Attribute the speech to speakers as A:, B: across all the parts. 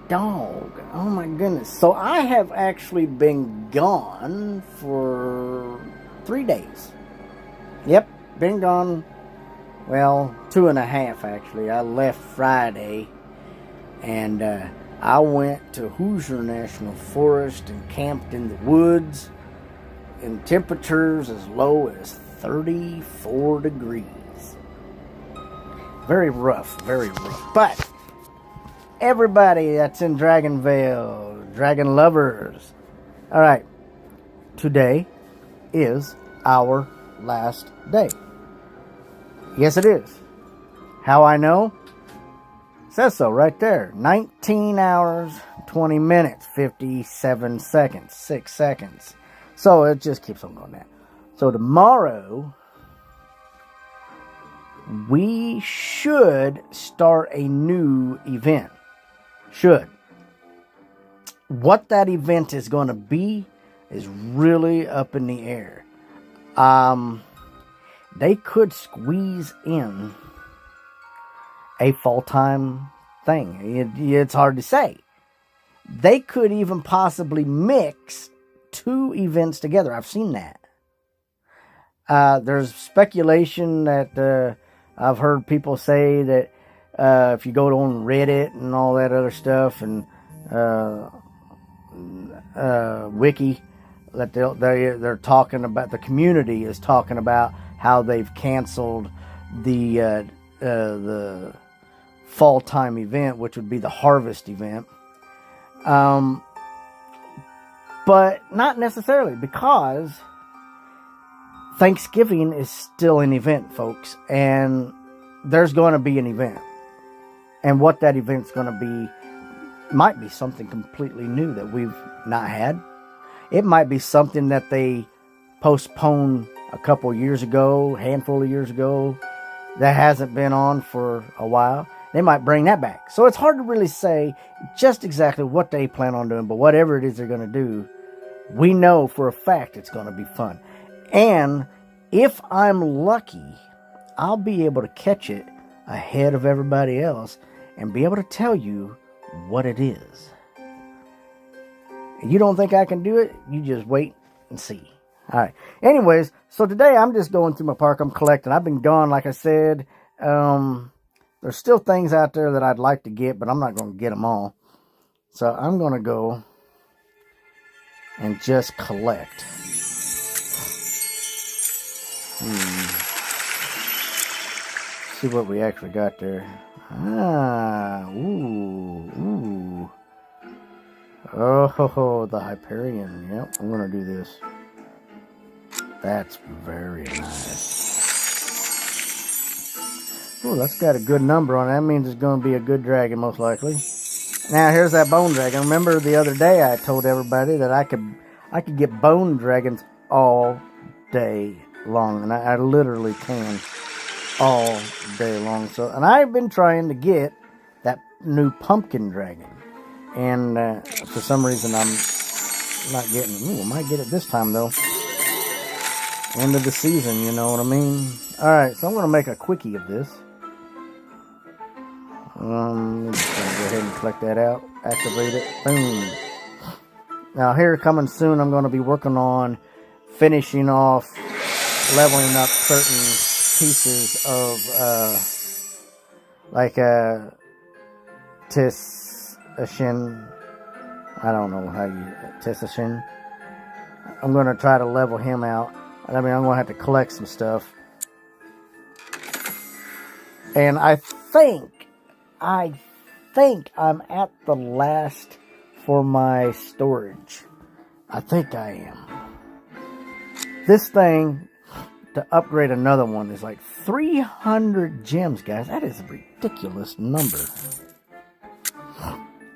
A: dog. Oh my goodness. So I have actually been gone for 3 days. Yep, been gone, well, 2.5 actually. I left Friday and I went to Hoosier National Forest and camped in the woods in temperatures as low as 34 degrees. Very rough, very rough. But everybody that's in DragonVale, dragon lovers. All right, today is our last day. Yes, it is. How I know? Says so right there. 19 hours, 20 minutes, 57 seconds, 6 seconds. So it just keeps on going down. So tomorrow, we should start a new event. Should. What that event is going to be is really up in the air. They could squeeze in a full-time thing. It's hard to say. They could even possibly mix 2 events together. I've seen that. There's speculation that I've heard people say that if you go on Reddit and all that other stuff and Wiki, that they're talking about, the community is talking about how they've canceled the fall time event, which would be the harvest event. But not necessarily, because Thanksgiving is still an event, folks, and there's going to be an event. And what that event's going to be might be something completely new that we've not had. It might be something that they postponed a couple years ago, a handful of years ago, that hasn't been on for a while. They might bring that back. So it's hard to really say just exactly what they plan on doing, but whatever it is they're going to do, we know for a fact it's going to be fun. And if I'm lucky, I'll be able to catch it ahead of everybody else and be able to tell you what it is. You don't think I can do it? You just wait and see. All right. Anyways, so today I'm just going through my park. I'm collecting. I've been gone, like I said. There's still things out there that I'd like to get, but I'm not going to get them all. So I'm going to go and just collect. See what we actually got there. Ooh. Oh, the Hyperion. Yep, I'm going to do this. That's very nice. Ooh, that's got a good number on it. That means it's going to be a good dragon, most likely. Now, here's that bone dragon. Remember the other day I told everybody that I could get bone dragons all day long. And I literally can all day long. So, and I've been trying to get that new pumpkin dragon. And for some reason I'm not getting it. Ooh, I might get it this time, though. End of the season, you know what I mean? Alright, so I'm going to make a quickie of this. I'm just going to go ahead and collect that out. Activate it. Boom. Now, here coming soon, I'm going to be working on finishing off, leveling up certain pieces of, like, Tisashin. I don't know how you... Tisashin. I'm going to try to level him out. I mean, I'm going to have to collect some stuff. And I think I'm at the last for my storage. I think I am. This thing, to upgrade another one, is like 300 gems, guys. That is a ridiculous number.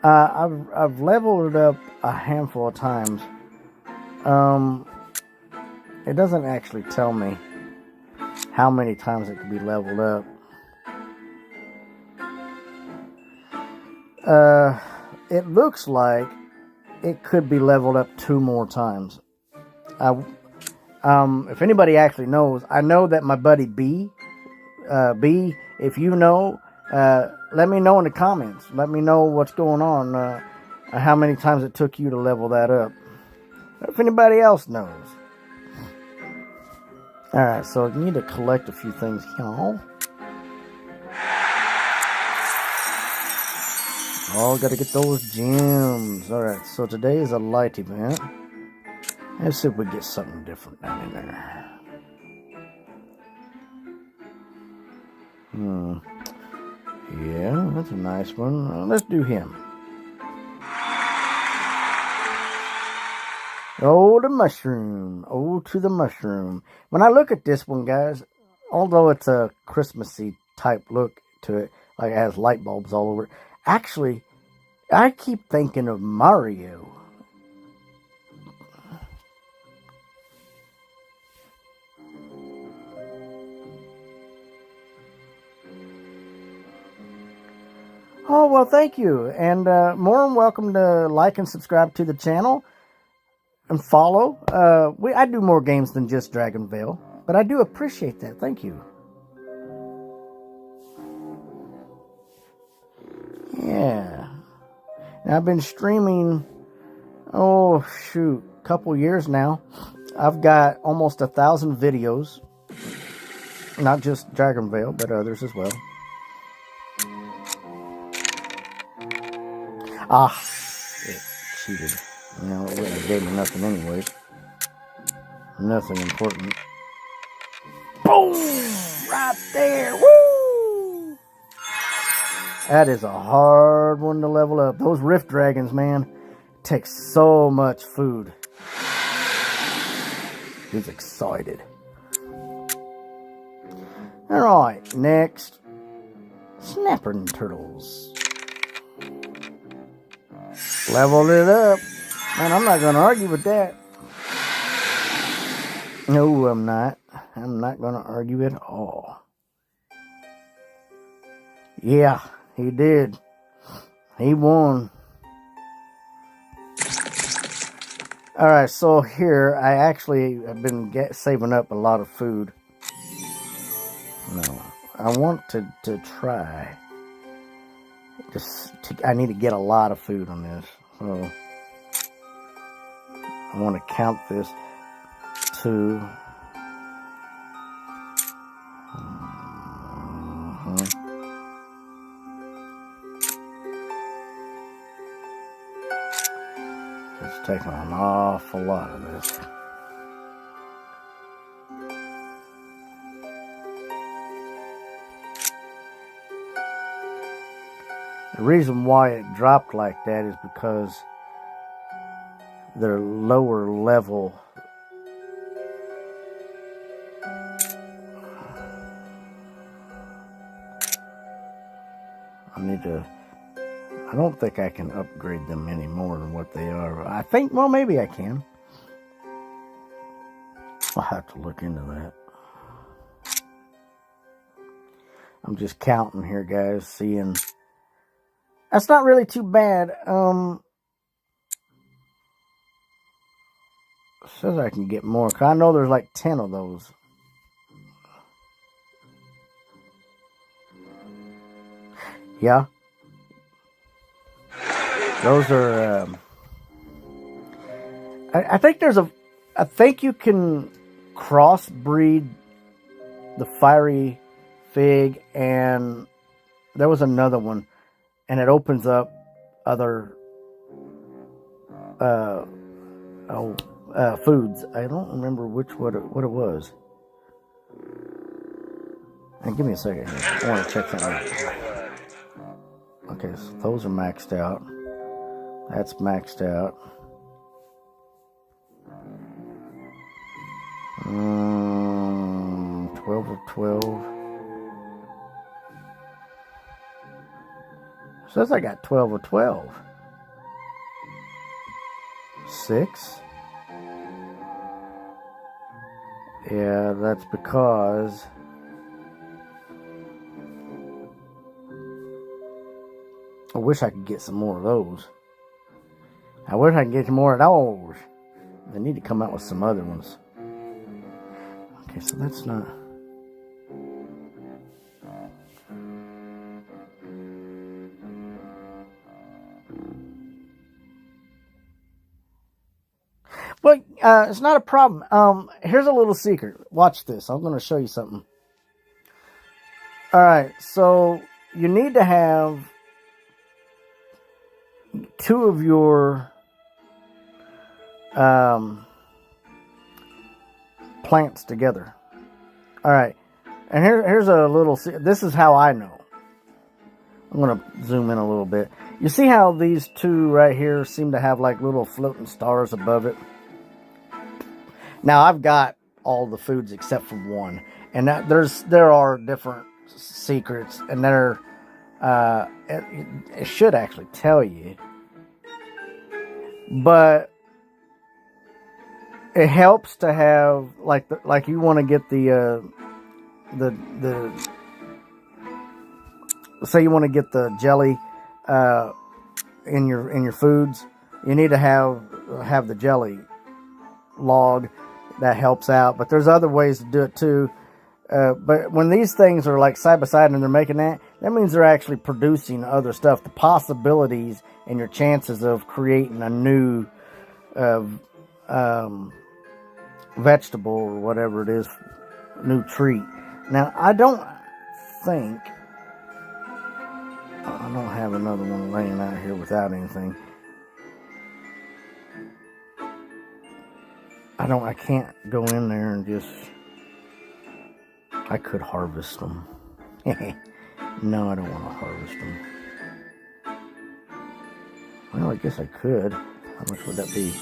A: I've leveled it up a handful of times. It doesn't actually tell me how many times it can be leveled up. It looks like it could be leveled up 2 more times. If anybody actually knows, I know that my buddy B, if you know, Let me know in the comments. Let me know what's going on. How many times it took you to level that up. If anybody else knows. Alright, so I need to collect a few things here. Oh, gotta get those gems. Alright, so today is a light event. Let's see if we get something different down in there. Yeah, that's a nice one. Let's do him. Oh, the mushroom. Oh, to the mushroom. When I look at this one, guys, although it's a Christmassy type look to it, like it has light bulbs all over it, actually, I keep thinking of Mario. Oh, well, thank you. And more than welcome to like and subscribe to the channel. And follow. I do more games than just DragonVale. But I do appreciate that. Thank you. Yeah. Now, I've been streaming, a couple years now. I've got almost 1,000 videos. Not just DragonVale, but others as well. It cheated. You know, it wouldn't have gave me nothing anyways. Nothing important. Boom! Right there! Woo! That is a hard one to level up. Those Rift Dragons, man, take so much food. He's excited. Alright, next. Snapping turtles. Leveled it up. Man, I'm not going to argue with that. No, I'm not. I'm not going to argue at all. Yeah, he did. He won. Alright, so here, I actually have been saving up a lot of food. No, I want to try. I need to get a lot of food on this. So I want to count this 2. It's taking an awful lot of this. The reason why it dropped like that is because they're lower level. I don't think I can upgrade them any more than what they are. I think, well, maybe I can. I'll have to look into that. I'm just counting here, guys, seeing. That's not really too bad. Says I can get more. 'Cause I know there's like 10 of those. Yeah. Those are, I think I think you can crossbreed the fiery fig, and there was another one, and it opens up other, foods. I don't remember what it was. And give me a second here. I want to check that out. Okay, so those are maxed out. That's maxed out. 12 of 12. Says I got 12 of 12. 6. Yeah, that's because I wish I could get some more of those. I wish I could get some more of those. They need to come out with some other ones. Okay, so that's not. Well, it's not a problem. Here's a little secret. Watch this. I'm going to show you something. All right, so you need to have 2 of your plants together. All right, and here's a little. This is how I know. I'm going to zoom in a little bit. You see how these 2 right here seem to have like little floating stars above it? Now I've got all the foods except for 1, and there are different secrets, and it should actually tell you, but it helps to have like you want to get the say you want to get the jelly in your foods. You need to have the jelly log. That helps out, but there's other ways to do it too. But when these things are like side by side and they're making that means they're actually producing other stuff. The possibilities and your chances of creating a new vegetable or whatever it is, new treat. Now, I don't have another one laying out here without anything. I can't go in there and just... I could harvest them. No, I don't want to harvest them. Well, I guess I could. How much would that be?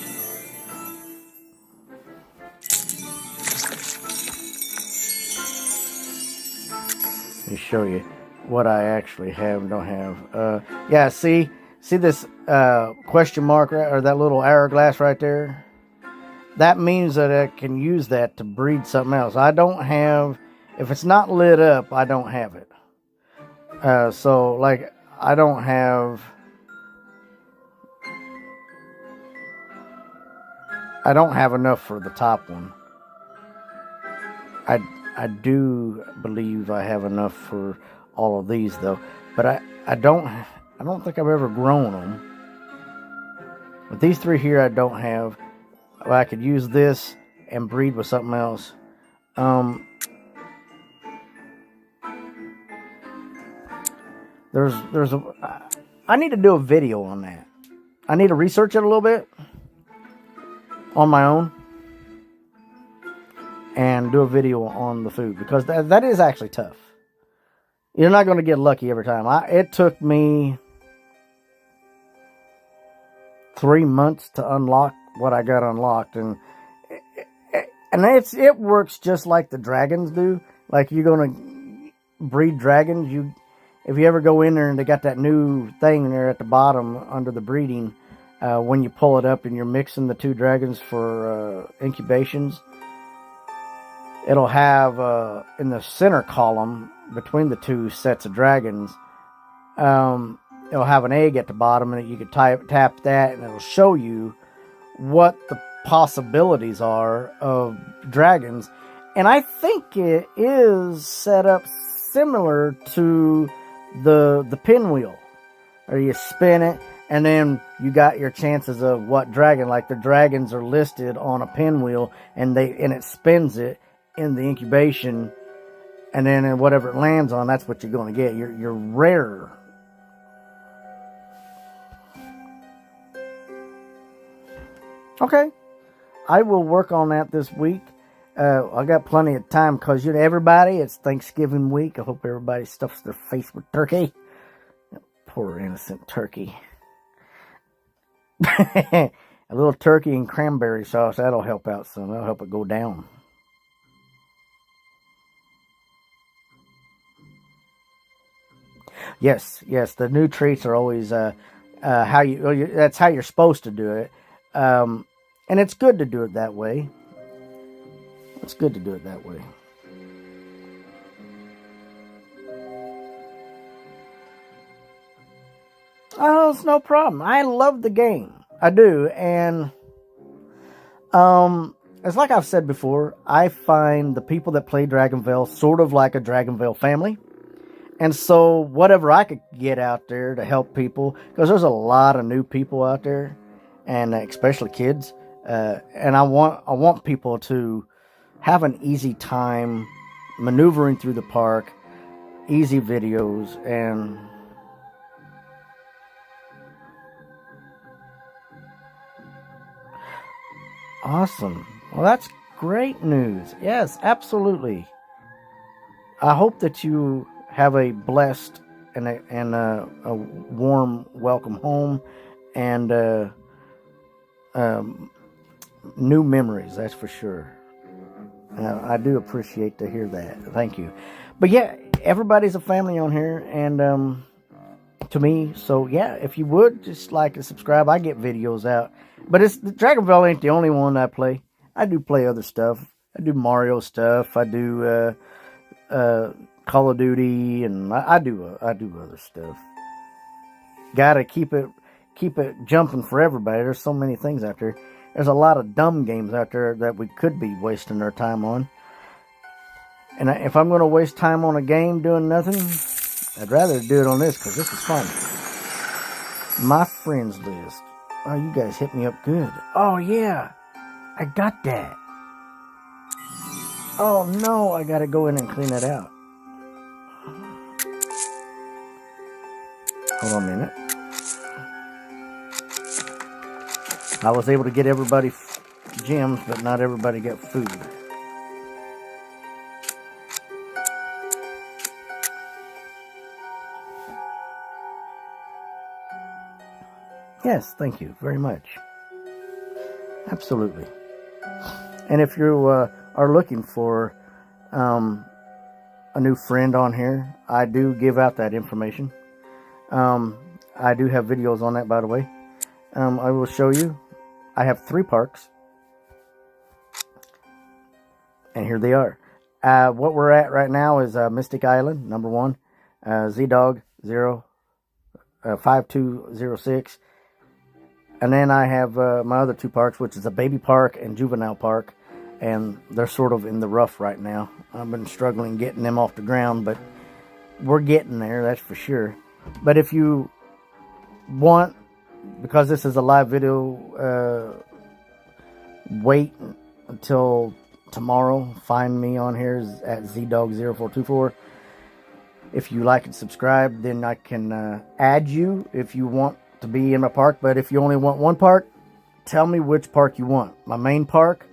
A: Let me show you what I actually have and don't have. Yeah, see this question mark or that little hourglass right there? That means that I can use that to breed something else. I don't have, if it's not lit up, I don't have it. So, like, I don't have enough for the top one. I do believe I have enough for all of these, though. But I don't think I've ever grown them. But these 3 here I don't have. Well, I could use this and breed with something else. I need to do a video on that. I need to research it a little bit on my own and do a video on the food, because that is actually tough. You're not going to get lucky every time. It took me 3 months to unlock what I got unlocked, and it works just like the dragons do. Like, you're gonna breed dragons, if you ever go in there and they got that new thing there at the bottom under the breeding, when you pull it up and you're mixing the 2 dragons for incubations, it'll have in the center column between the 2 sets of dragons, it'll have an egg at the bottom, and you can tap that and it'll show you what the possibilities are of dragons. And I think it is set up similar to the pinwheel, or you spin it and then you got your chances of what dragon. Like, the dragons are listed on a pinwheel, and it spins it in the incubation, and then whatever it lands on, that's what you're going to get. You're rare. Okay, I will work on that this week. I got plenty of time, because everybody, it's Thanksgiving week. I hope everybody stuffs their face with turkey. Poor innocent turkey. A little turkey and cranberry sauce, that'll help out some. That'll help it go down. Yes, the new treats are always that's how you're supposed to do it. And it's good to do it that way. It's good to do it that way. Oh, it's no problem. I love the game. I do. And it's like I've said before, I find the people that play DragonVale sort of like a DragonVale family. And so whatever I could get out there to help people, because there's a lot of new people out there, and especially kids, And I want people to have an easy time maneuvering through the park, easy videos, and awesome. Well, that's great news. Yes, absolutely. I hope that you have a blessed and a warm welcome home, and new memories, that's for sure. I do appreciate to hear that. Thank you. But yeah, everybody's a family on here, and to me, so yeah, if you would just like and subscribe, I get videos out. But it's DragonVale ain't the only one I play. I do play other stuff. I do Mario stuff. I do Call of Duty, and I do other stuff. Gotta keep it jumping for everybody. There's so many things out there. There's a lot of dumb games out there that we could be wasting our time on. And if I'm going to waste time on a game doing nothing, I'd rather do it on this, because this is fun. My friends list. Oh, you guys hit me up good. Oh, yeah. I got that. Oh, no. I got to go in and clean it out. Hold on a minute. I was able to get everybody gems, but not everybody got food. Yes, thank you very much. Absolutely. And if you are looking for a new friend on here, I do give out that information. I do have videos on that, by the way. I will show you. I have 3 parks. And here they are. What we're at right now is Mystic Island, number 1. Z-Dog 5206. And then I have my other 2 parks, which is a baby park and juvenile park. And they're sort of in the rough right now. I've been struggling getting them off the ground, but we're getting there, that's for sure. But if you want, because this is a live video, wait until tomorrow. Find me on here at zdog0424. If you like and subscribe, then I can add you if you want to be in my park. But if you only want one park, tell me which park you want. My main park,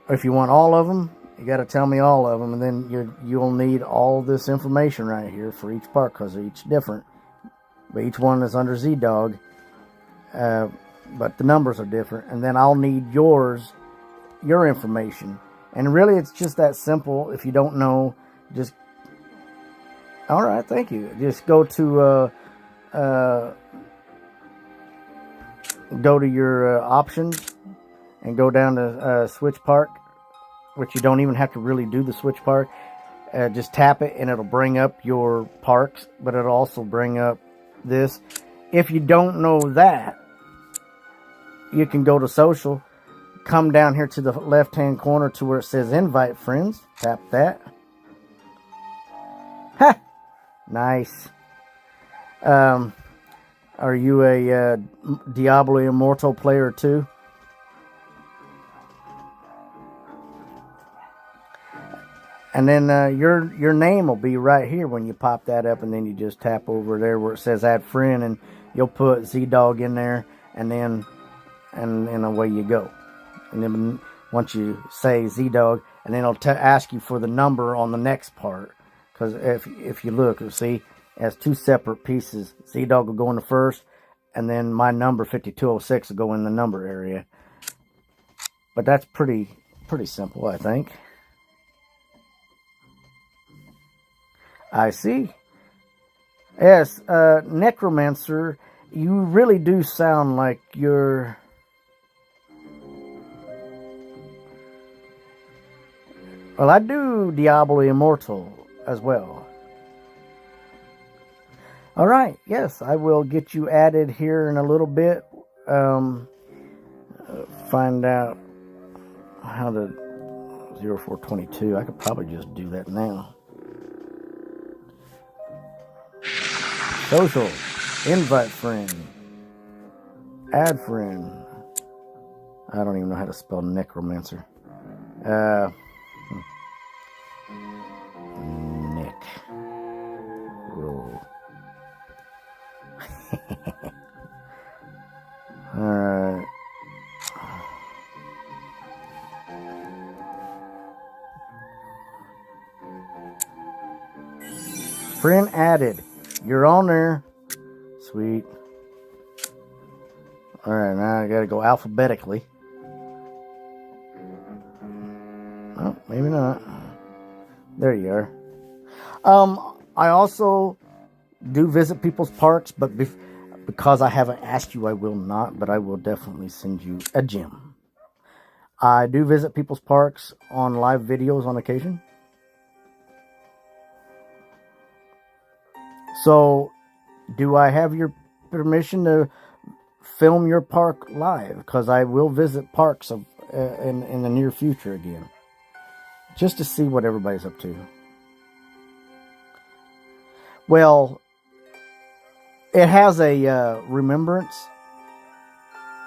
A: or if you want all of them, you got to tell me all of them, and then you'll need all this information right here for each park, because they're each different. But each one is under Z-Dog, but the numbers are different. And then I'll need your information. And really, it's just that simple. If you don't know, just... All right, thank you. Just go to your options and go down to Switch Park, which you don't even have to really do the Switch Park. Just tap it, and it'll bring up your parks, but it'll also bring up this. If you don't know that, you can go to social, come down here to the left hand corner to where it says invite friends, tap that. Ha! Nice. Are you a Diablo Immortal player too? And then your name will be right here when you pop that up, and then you just tap over there where it says add friend, and you'll put Z-Dog in there, and then away you go. And then once you say Z-Dog, and then it'll ask you for the number on the next part, because if you look, you'll see it has 2 separate pieces. Z-Dog will go in the first, and then my number 5206 will go in the number area. But that's pretty simple, I think. I see. Yes, Necromancer, you really do sound like you're... Well, I do Diablo Immortal as well. Alright, yes, I will get you added here in a little bit. Find out how to... 0422, I could probably just do that now. Social, invite friend, add friend. I don't even know how to spell necromancer. Nick. Roll. Alright. Friend added. You're on there. Sweet. Alright, now I gotta go alphabetically. Oh, maybe not. There you are. I also do visit people's parks, but because I haven't asked you, I will not, but I will definitely send you a gem. I do visit people's parks on live videos on occasion. So, do I have your permission to film your park live? Because I will visit parks in the near future again. Just to see what everybody's up to. Well, it has a remembrance.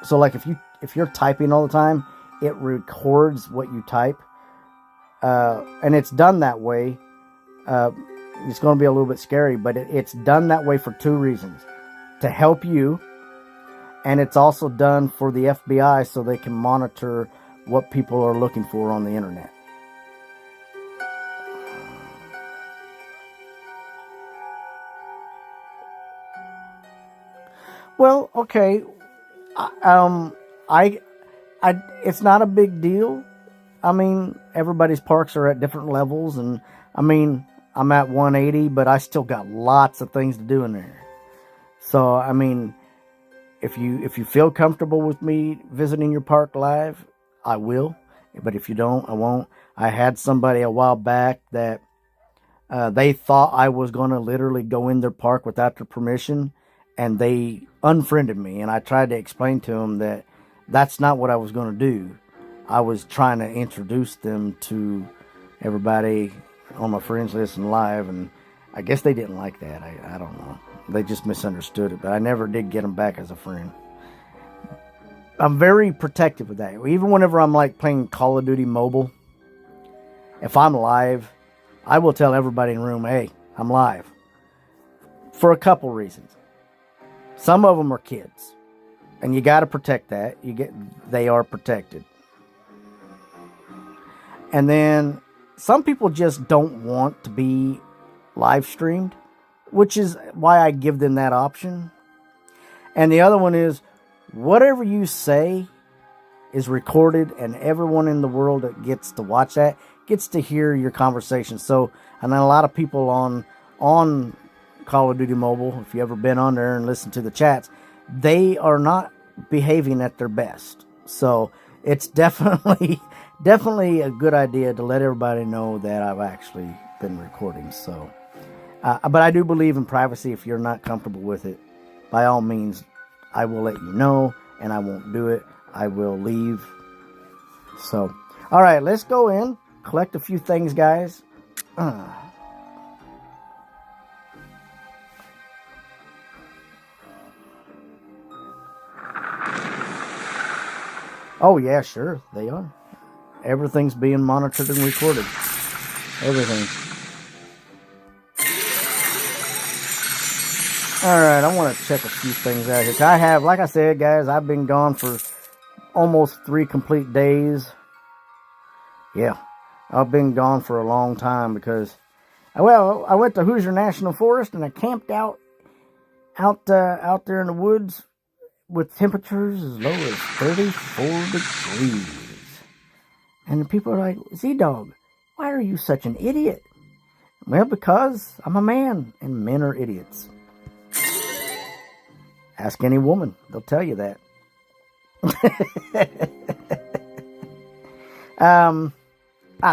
A: So, like if you're typing all the time, it records what you type, and it's done that way. It's going to be a little bit scary, but it's done that way for two reasons: to help you, and it's also done for the FBI so they can monitor what people are looking for on the internet. Well, okay. It's not a big deal. I mean, everybody's parks are at different levels, and I mean, I'm at 180, but I still got lots of things to do in there. So, I mean, if you feel comfortable with me visiting your park live, I will. But if you don't, I won't. I had somebody a while back that they thought I was going to literally go in their park without their permission, and they unfriended me. And I tried to explain to them that that's not what I was going to do. I was trying to introduce them to everybody on my friends list and live, and I guess they didn't like that. I don't know. They just misunderstood it, but I never did get them back as a friend. I'm very protective of that. Even whenever I'm like playing Call of Duty Mobile, if I'm live, I will tell everybody in the room, hey, I'm live. For a couple reasons. Some of them are kids, and you got to protect that. They are protected. And then some people just don't want to be live streamed, which is why I give them that option. And the other one is, whatever you say is recorded, and everyone in the world that gets to watch that gets to hear your conversation. So, and then a lot of people on Call of Duty Mobile, if you ever been on there and listened to the chats, they are not behaving at their best. So it's definitely a good idea to let everybody know that I've actually been recording. So, but I do believe in privacy. If you're not comfortable with it, by all means, I will let you know, and I won't do it. I will leave. So, all right, let's go in, collect a few things, guys. Oh, yeah, sure, they are. Everything's being monitored and recorded. Everything. Alright, I want to check a few things out here. I have, like I said, guys, I've been gone for almost 3 complete days. Yeah, I've been gone for a long time because, well, I went to Hoosier National Forest and I camped out there in the woods with temperatures as low as 34 degrees. And the people are like, Z-Dog, why are you such an idiot? Well, because I'm a man, and men are idiots. Ask any woman, they'll tell you that.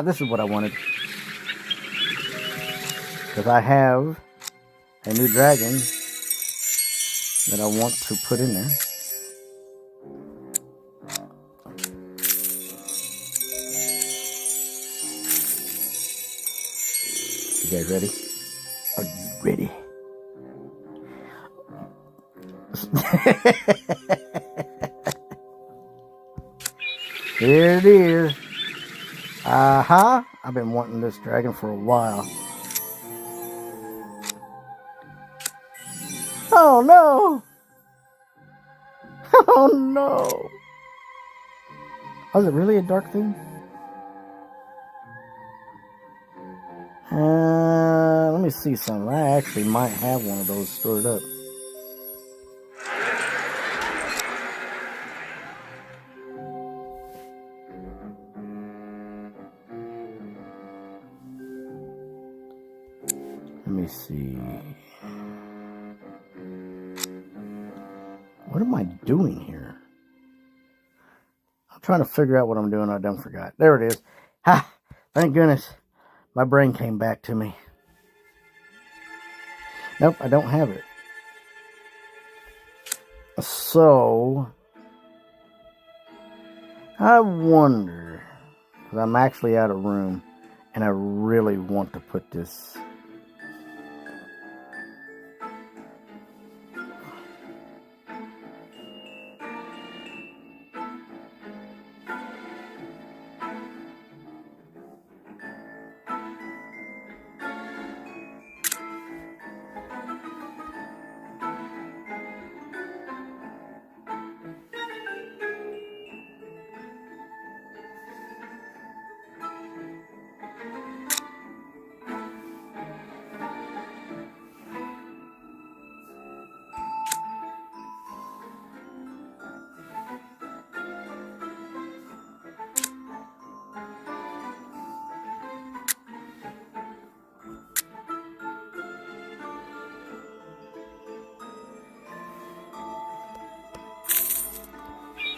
A: This is what I wanted. Because I have a new dragon that I want to put in there. You guys ready? Are you ready? Here it is. Aha! I've been wanting this dragon for a while. Oh no! Oh no! Was it really a dark thing? Let me see something. I actually might have one of those stored up. Let me see. What am I doing here? I'm trying to figure out what I'm doing. I done forgot. There it is. Ha! Thank goodness. My brain came back to me. Nope, I don't have it. So, I wonder, because I'm actually out of room, and I really want to put this.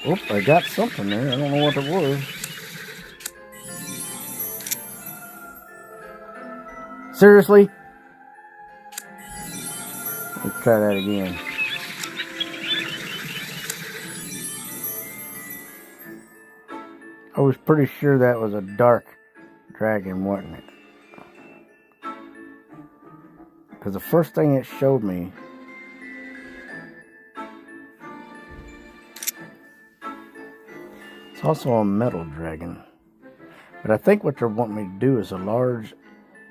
A: Oh, I got something there. I don't know what it was. Seriously? Let's try that again. I was pretty sure that was a dark dragon, wasn't it? Because the first thing it showed me it's also a metal dragon. But I think what they're wanting me to do is a large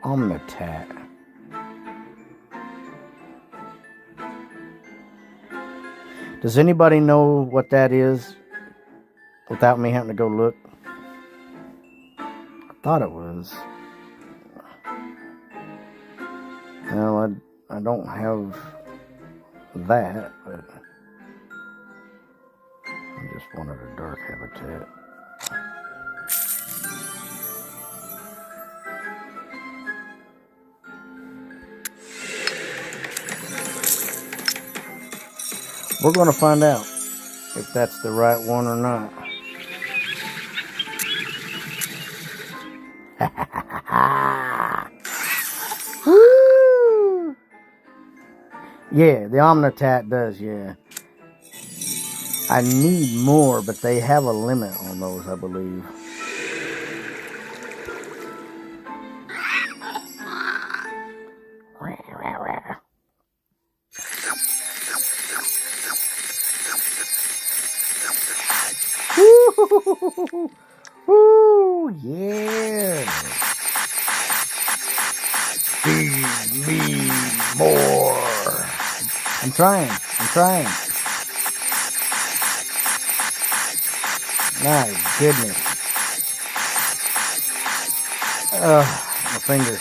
A: omnitat. Does anybody know what that is without me having to go look? I thought it was. Well, I don't have that, but I just wanted a dark habitat. We're going to find out if that's the right one or not. Woo! Yeah, the omnitat does, yeah. I need more, but they have a limit on those, I believe. Woo, yeah. Feed me more. I'm trying. My goodness. My finger.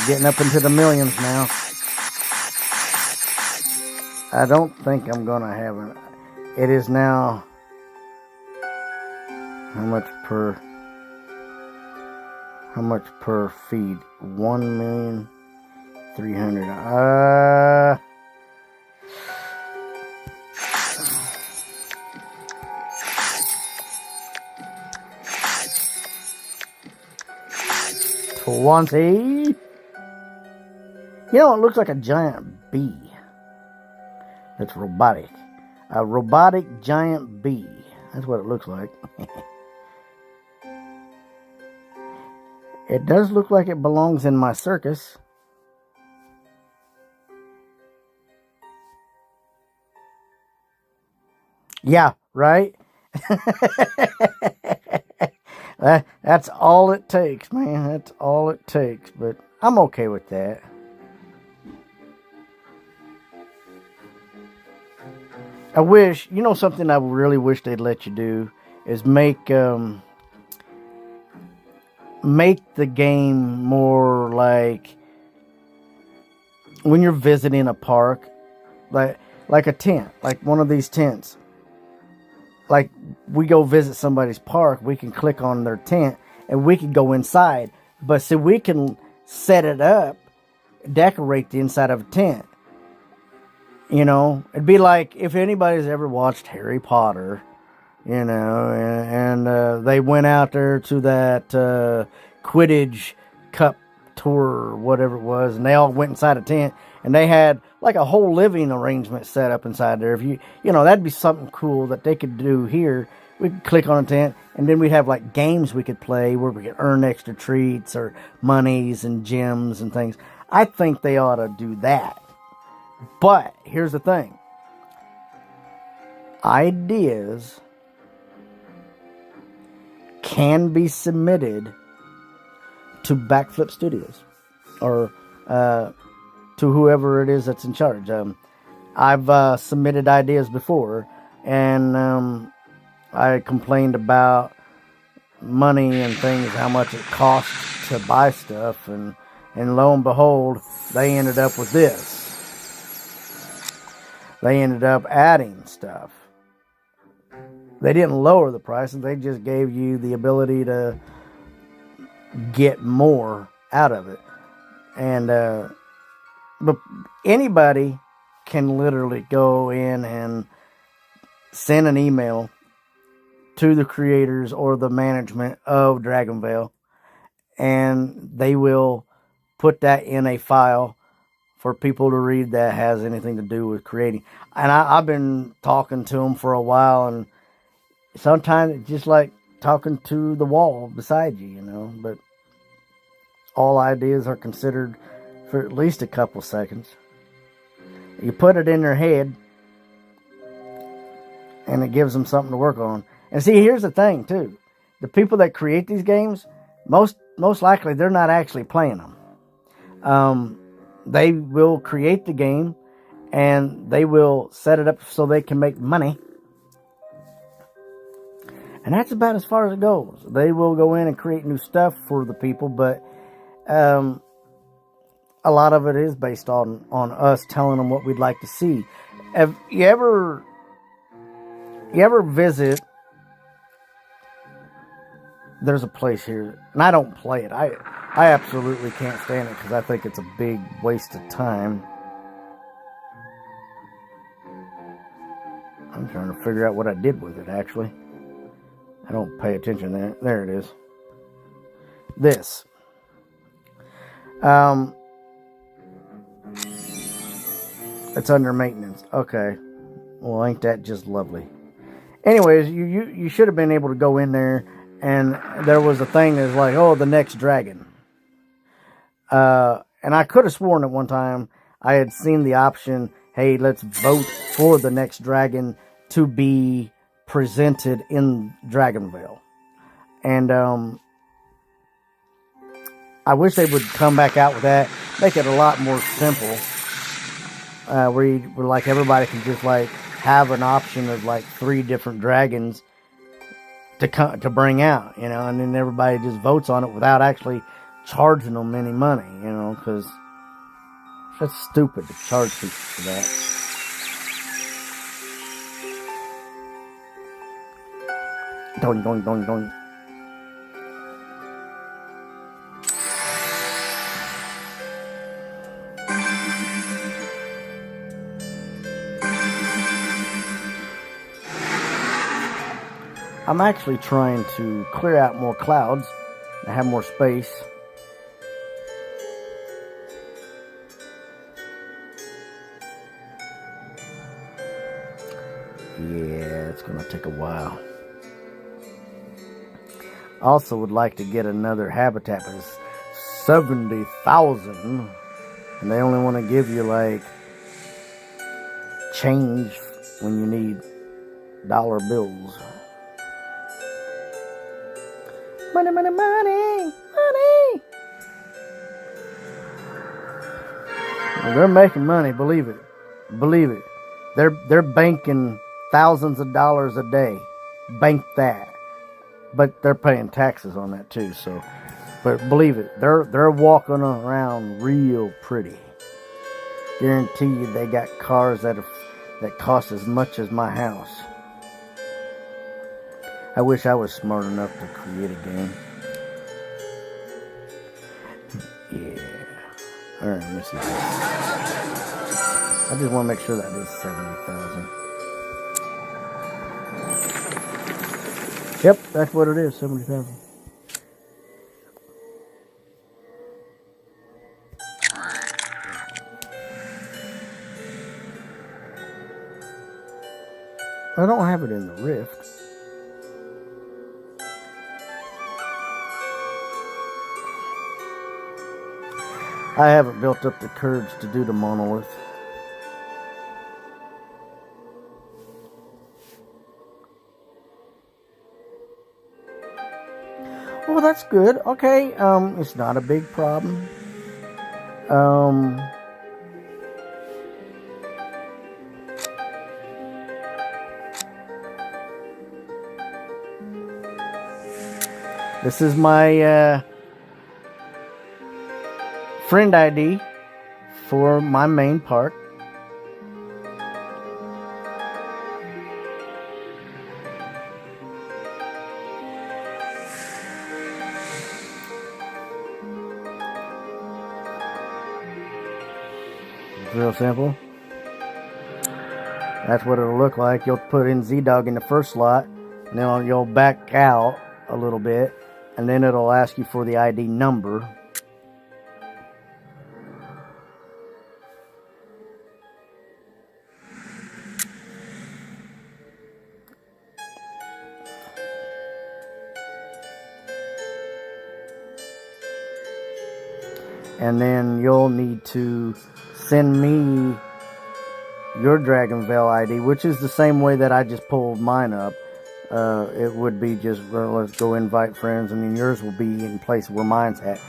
A: Getting up into the millions now. I don't think I'm gonna have it. It is now. How much per feed? 1,300,000. For 20. You know, it looks like a giant bee. It's robotic. A robotic giant bee. That's what it looks like. It does look like it belongs in my circus. Yeah, right? That's all it takes, man. That's all it takes. But I'm okay with that. I wish, something I really wish they'd let you do is make the game more like when you're visiting a park, like a tent, like one of these tents. Like we go visit somebody's park, we can click on their tent and we can go inside. But see, we can set it up, decorate the inside of a tent. It'd be like if anybody's ever watched Harry Potter, and they went out there to that Quidditch Cup tour or whatever it was, and they all went inside a tent, and they had like a whole living arrangement set up inside there. If that'd be something cool that they could do here. We could click on a tent, and then we'd have like games we could play where we could earn extra treats or monies and gems and things. I think they ought to do that. But here's the thing. Ideas can be submitted to Backflip Studios or to whoever it is that's in charge. I've submitted ideas before, and I complained about money and things, how much it costs to buy stuff, and lo and behold, they ended up with this. They ended up adding stuff. They didn't lower the prices. They just gave you the ability to get more out of it. And but anybody can literally go in and send an email to the creators or the management of DragonVale, and they will put that in a file for people to read that has anything to do with creating. And I've been talking to them for a while, and sometimes it's just like talking to the wall beside you, but all ideas are considered for at least a couple seconds. You put it in their head, and it gives them something to work on. And see, here's the thing, too. The people that create these games, most likely, they're not actually playing them. They will create the game, and they will set it up so they can make money. And that's about as far as it goes. They will go in and create new stuff for the people, but a lot of it is based on us telling them what we'd like to see. Have you ever visit? There's a place here, and I don't play it. I absolutely can't stand it because I think it's a big waste of time. I'm trying to figure out what I did with it, actually. I don't pay attention there. There it is. This. It's under maintenance. Okay. Well, ain't that just lovely? Anyways, you should have been able to go in there, and there was a thing that's like, oh, the next dragon. And I could have sworn at one time I had seen the option, hey, let's vote for the next dragon to be presented in DragonVale. And I wish they would come back out with that, make it a lot more simple, where like everybody can just like have an option of like 3 different dragons to bring out, and then everybody just votes on it without actually charging them any money, because that's stupid to charge people for that. Doing, doing, doing, doing. I'm actually trying to clear out more clouds and have more space. Yeah, it's going to take a while. I also would like to get another habitat, but it's 70,000. And they only want to give you like change when you need dollar bills. Money, money, money, money. Well, they're making money, believe it. Believe it. They're banking thousands of dollars a day. Bank that. But they're paying taxes on that too, so but believe it, they're walking around real pretty. Guarantee you they got cars that cost as much as my house. I wish I was smart enough to create a game. Yeah. Alright, let me see this. I just want to make sure that is 70,000. Yep, that's what it is, 70,000. I don't have it in the Rift. I haven't built up the courage to do the monolith. Well, that's good. Okay, it's not a big problem. This is my friend ID for my main park. It's real simple. That's what it'll look like. You'll put in Z-Dog in the first slot, and then you'll back out a little bit, and then it'll ask you for the ID number. And then you'll need to send me your DragonVale ID, which is the same way that I just pulled mine up. It would be just, well, let's go invite friends, and then yours will be in place where mine's at.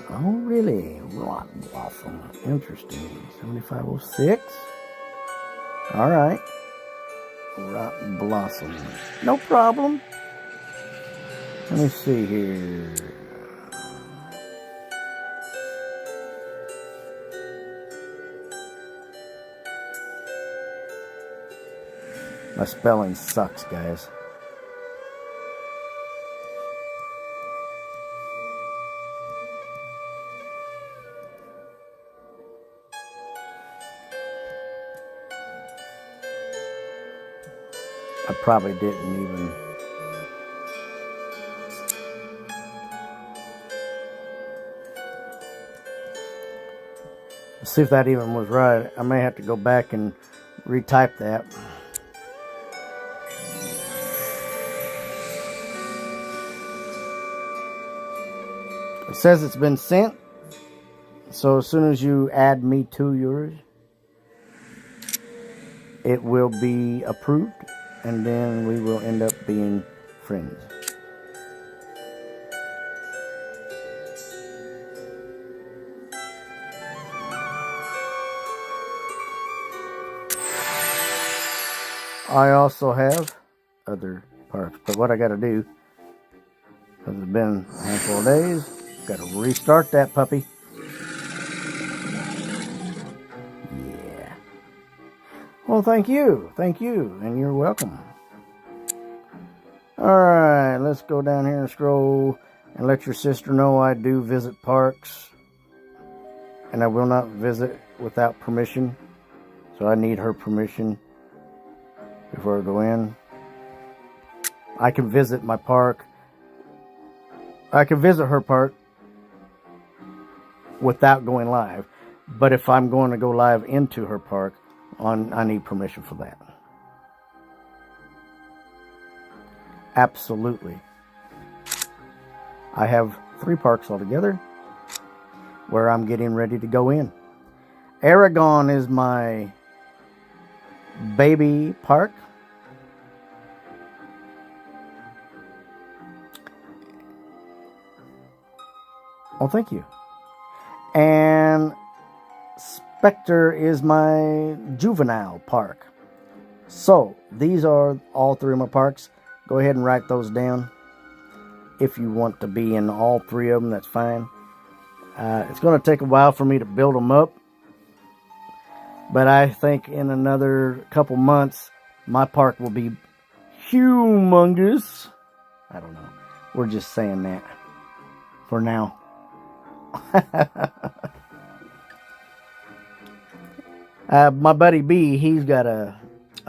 A: Oh, really? Rotten Blossom. Interesting. 7506. Alright. Rotten Blossom. No problem. Let me see here. My spelling sucks, guys. I probably didn't even. Let's see if that even was right. I may have to go back and retype that. It says it's been sent. So as soon as you add me to yours, it will be approved, and then we will end up being friends. I also have other parts, but what I got to do, because it's been a handful of days, got to restart that puppy. Yeah. Well, thank you, and you're welcome. All right, let's go down here and scroll and let your sister know I do visit parks, and I will not visit without permission, so I need her permission before I go in. I can visit my park. I can visit her park without going live. But if I'm going to go live into her park, I need permission for that. Absolutely. I have 3 parks altogether where I'm getting ready to go in. Aragon is my baby park. Oh, thank you. And Spectre is my juvenile park. So, these are all three of my parks. Go ahead and write those down. If you want to be in all three of them, that's fine. It's going to take a while for me to build them up. But I think in another couple months, my park will be humongous. I don't know. We're just saying that for now. My buddy B, he's got a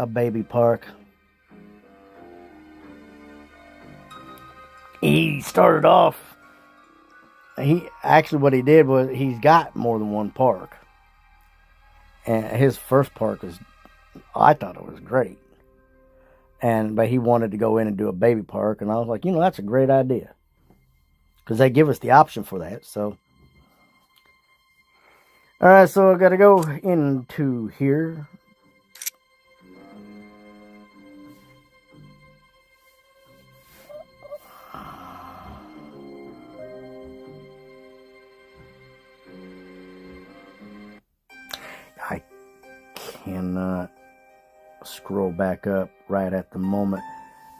A: baby park. He started off, what he did was he's got more than one park. And his first park was, I thought it was great. But he wanted to go in and do a baby park. And I was like, that's a great idea. Because they give us the option for that. So, all right, so I got to go into here. I cannot scroll back up right at the moment.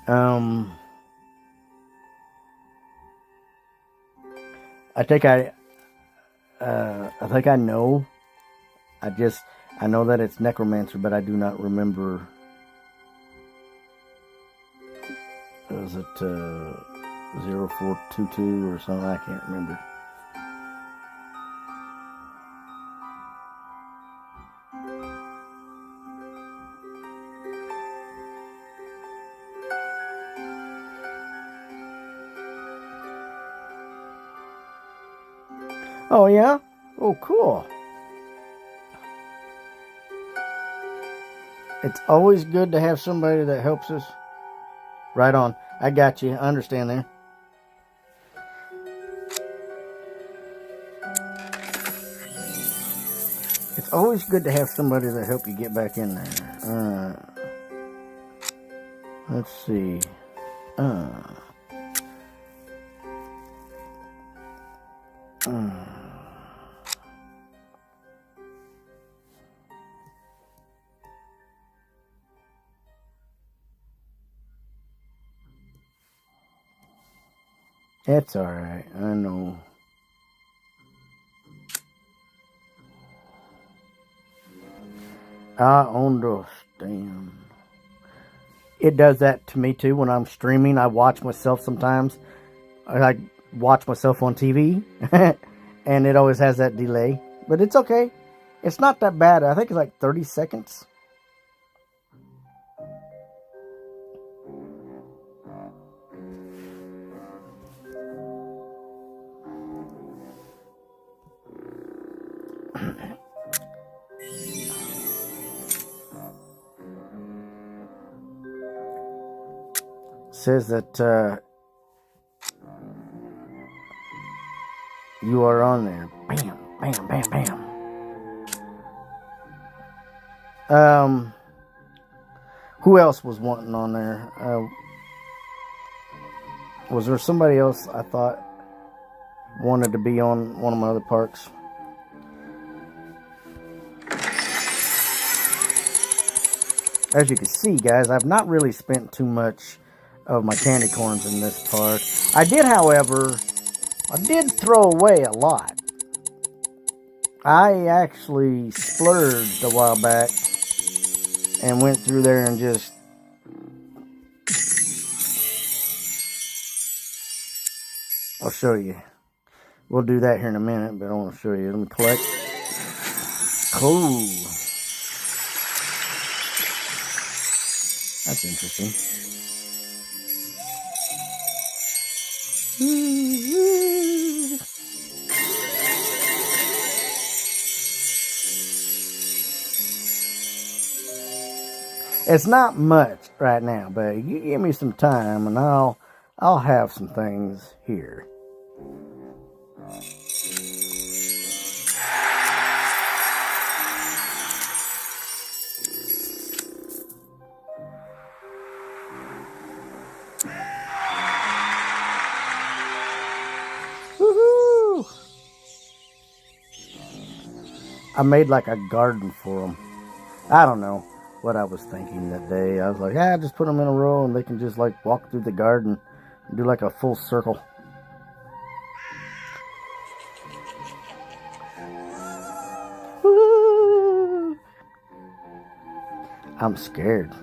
A: I think I know. I know that it's Necromancer, but I do not remember. Was it 0422 or something? I can't remember. Oh, yeah? Oh, cool. It's always good to have somebody that helps us. Right on. I got you. I understand there. It's always good to have somebody that help you get back in there. Let's see. It's alright, I know. I understand. It does that to me too when I'm streaming. I watch myself sometimes. I watch myself on TV. And it always has that delay. But it's okay. It's not that bad. I think it's like 30 seconds. Says that you are on there. Bam, bam, bam, bam. Who else was wanting on there? Was there somebody else I thought wanted to be on one of my other parks? As you can see, guys, I've not really spent too much of my candy corns in this park. I did, however, throw away a lot. I actually splurged a while back and went through there and just I'll show you. We'll do that here in a minute, but I want to show you. Let me collect. Cool. That's interesting. It's not much right now, but you give me some time and I'll have some things here. Woohoo! I made like a garden for them. I don't know what I was thinking that day. I was like, just put them in a row and they can just like walk through the garden and do like a full circle. Woo! I'm scared.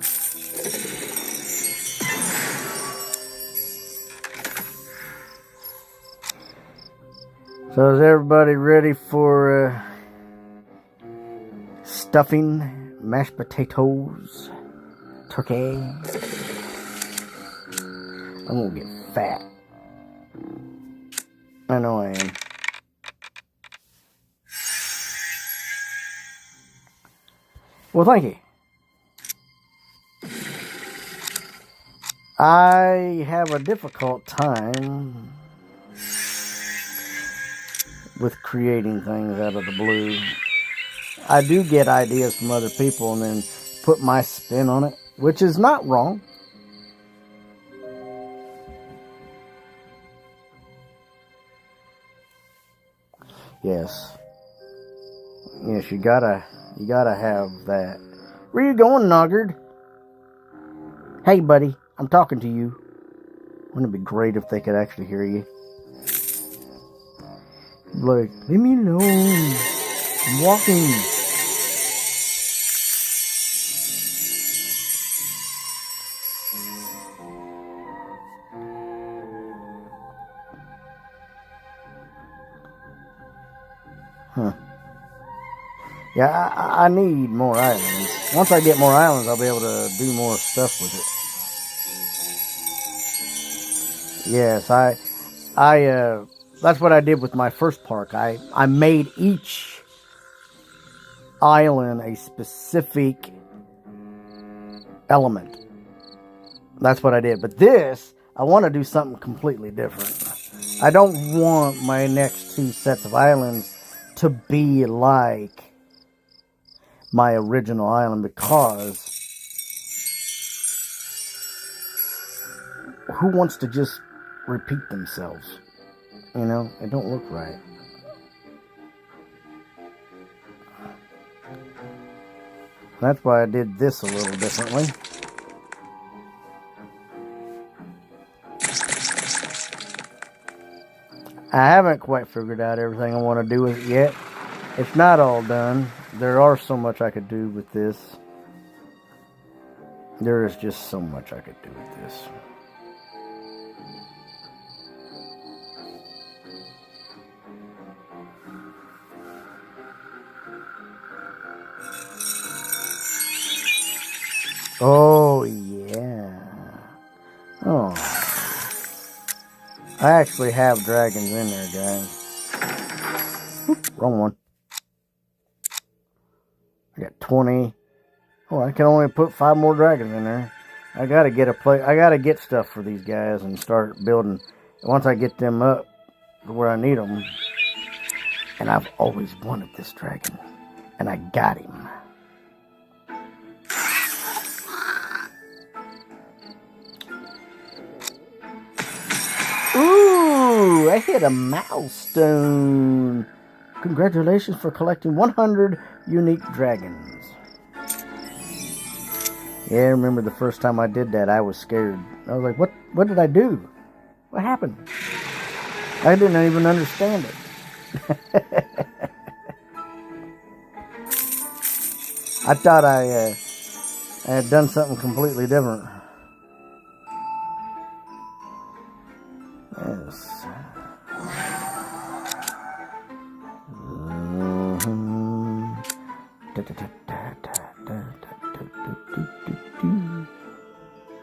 A: So is everybody ready for stuffing, mashed potatoes, turkey? I'm gonna get fat. I know I am. Well, thank you. I have a difficult time with creating things out of the blue. I do get ideas from other people and then put my spin on it, which is not wrong. Yes, you gotta have that. Where you going, Noggard? Hey, buddy, I'm talking to you. Wouldn't it be great if they could actually hear you? Like, leave me alone. I'm walking. Huh. Yeah, I need more islands. Once I get more islands, I'll be able to do more stuff with it. Yes, that's what I did with my first park. I made each island a specific element. That's what I did. But this, I want to do something completely different. I don't want my next 2 sets of islands to be like my original island, because who wants to just repeat themselves? You know, it don't look right. That's why I did this a little differently. I haven't quite figured out everything I want to do with it yet. It's not all done. There are so much I could do with this. There is just so much I could do with this. Oh, yeah. Oh. I actually have dragons in there, guys. Oops, wrong one. I got 20. Oh, I can only put 5 more dragons in there. I gotta get I gotta get stuff for these guys and start building. Once I get them up to where I need them. And I've always wanted this dragon. And I got him. Ooh, I hit a milestone. Congratulations for collecting 100 unique dragons. Yeah, I remember the first time I did that, I was scared. I was like, what did I do? What happened? I didn't even understand it. I thought I had done something completely different. Yes.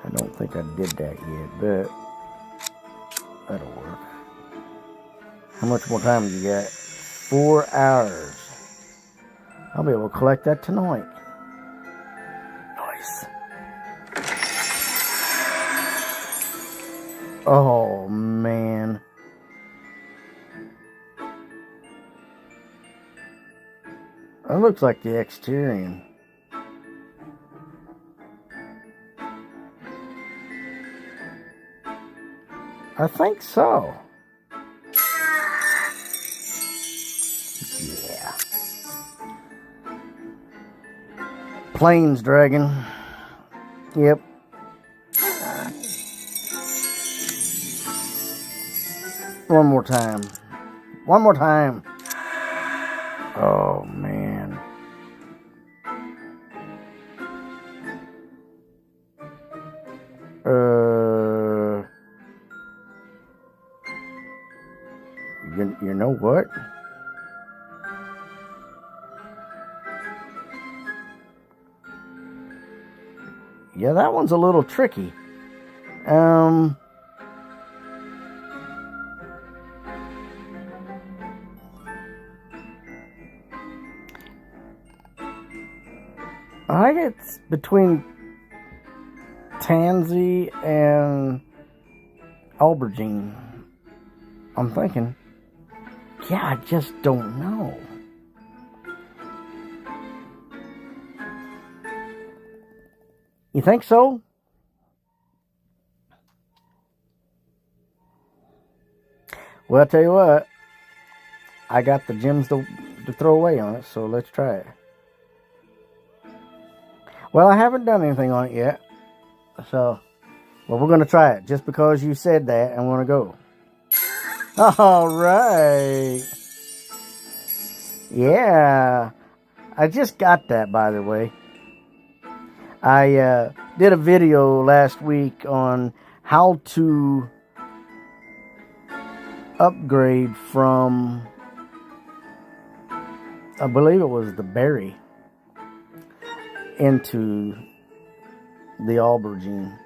A: I don't think I did that yet, but that'll work. How much more time do you got? 4 hours. I'll be able to collect that tonight. Nice. Oh, man. That looks like the Exterior. I think so. Yeah. Plains dragon. Yep. One more time. One more time. Oh, man. You know what? Yeah, that one's a little tricky. I think it's between Tansy and Aubergine. I'm thinking. Yeah, I just don't know. You think so? Well, I'll tell you what. I got the gems to throw away on it, so let's try it. Well, I haven't done anything on it yet. So, well, we're going to try it. Just because you said that, I'm going to go. All right. Yeah. I just got that, by the way. I did a video last week on how to upgrade from, I believe it was the berry, into the aubergine.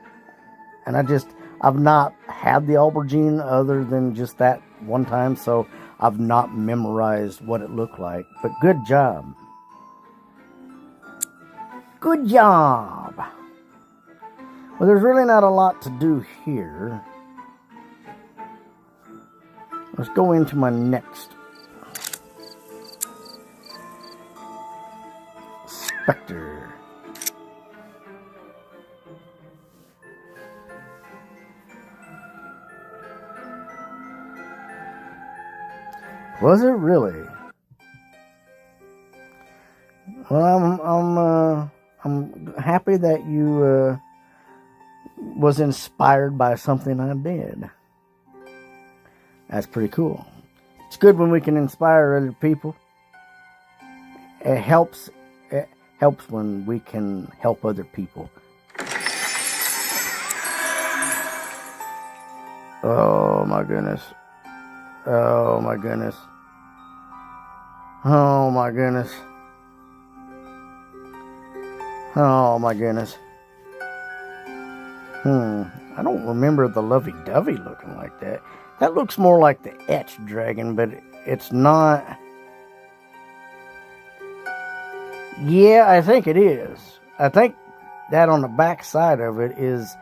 A: And I've not had the aubergine other than just that one time, so I've not memorized what it looked like. But good job. Good job. Well, there's really not a lot to do here. Let's go into my next Spectre. Was it really? Well, I'm happy that you was inspired by something I did. That's pretty cool. It's good when we can inspire other people. It helps when we can help other people. Oh my goodness. Oh my goodness. Oh my goodness. Oh my goodness. I don't remember the lovey-dovey looking like that. That looks more like the etched dragon, but it's not. Yeah, I think it is. I think that on the back side of it is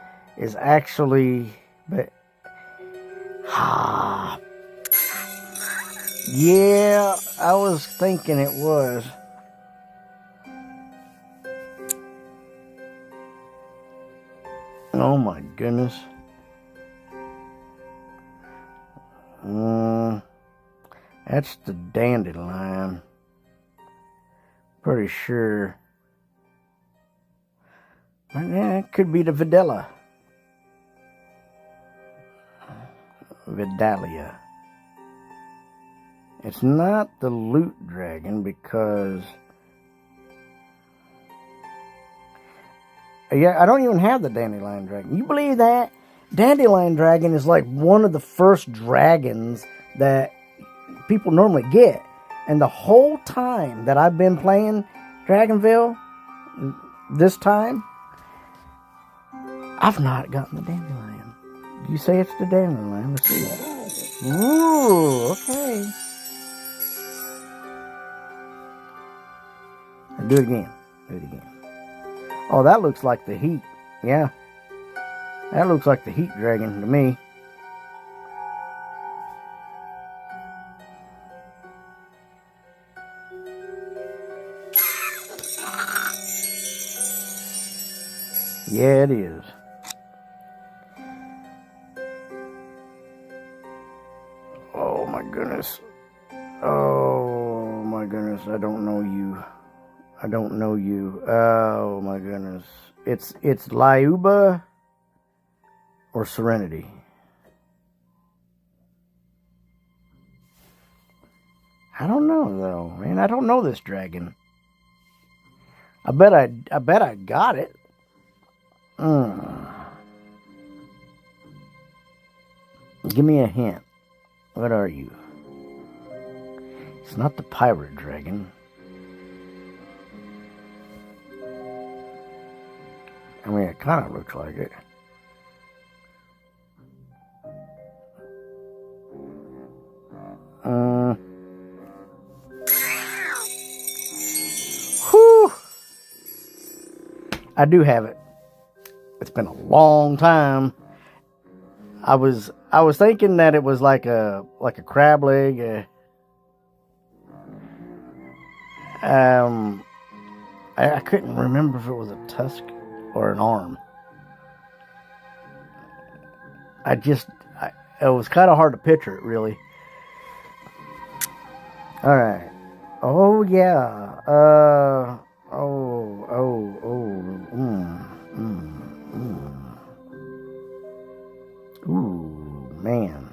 A: actually, but yeah, I was thinking it was. Oh my goodness. That's the dandelion. Pretty sure. Yeah, it could be the Vidalia. It's not the loot dragon because, yeah, I don't even have the dandelion dragon. You believe that? Dandelion dragon is like one of the first dragons that people normally get. And the whole time that I've been playing DragonVale, this time, I've not gotten the dandelion. You say it's the dandelion. Let's see. Ooh, okay. Do it again. Do it again. Oh, that looks like the heat. Yeah. That looks like the heat dragon to me. Yeah, it is. Oh my goodness. Oh my goodness. I don't know you. I don't know you. Oh my goodness. It's Lyuba or Serenity. I don't know though, man. I don't know this dragon. I bet I got it. Give me a hint. What are you? It's not the pirate dragon. I mean, it kind of looks like it. Whew. I do have it. It's been a long time. I was thinking that it was like a crab leg. I couldn't remember if it was a tusk or an arm. It was kind of hard to picture it, really. All right. Oh yeah. Ooh, man.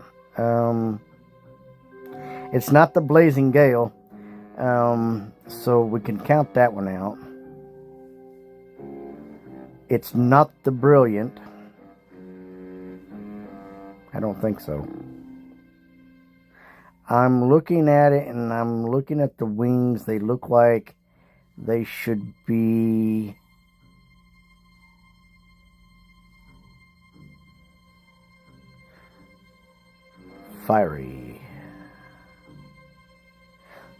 A: It's not the Blazing Gale. So we can count that one out. It's not the Brilliant. I don't think so. I'm looking at it and I'm looking at the wings. They look like they should be fiery.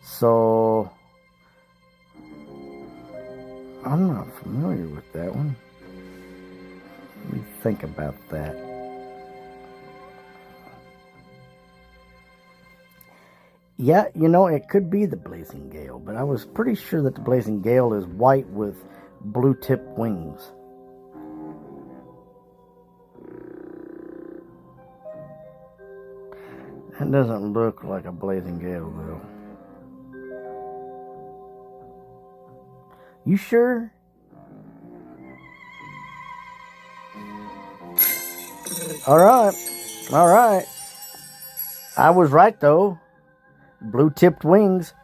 A: So I'm not familiar with that one. Let me think about that. Yeah, you know, it could be the Blazing Gale, but I was pretty sure that the Blazing Gale is white with blue tipped wings. That doesn't look like a Blazing Gale, though. You sure? All right. I was right, though. Blue tipped wings.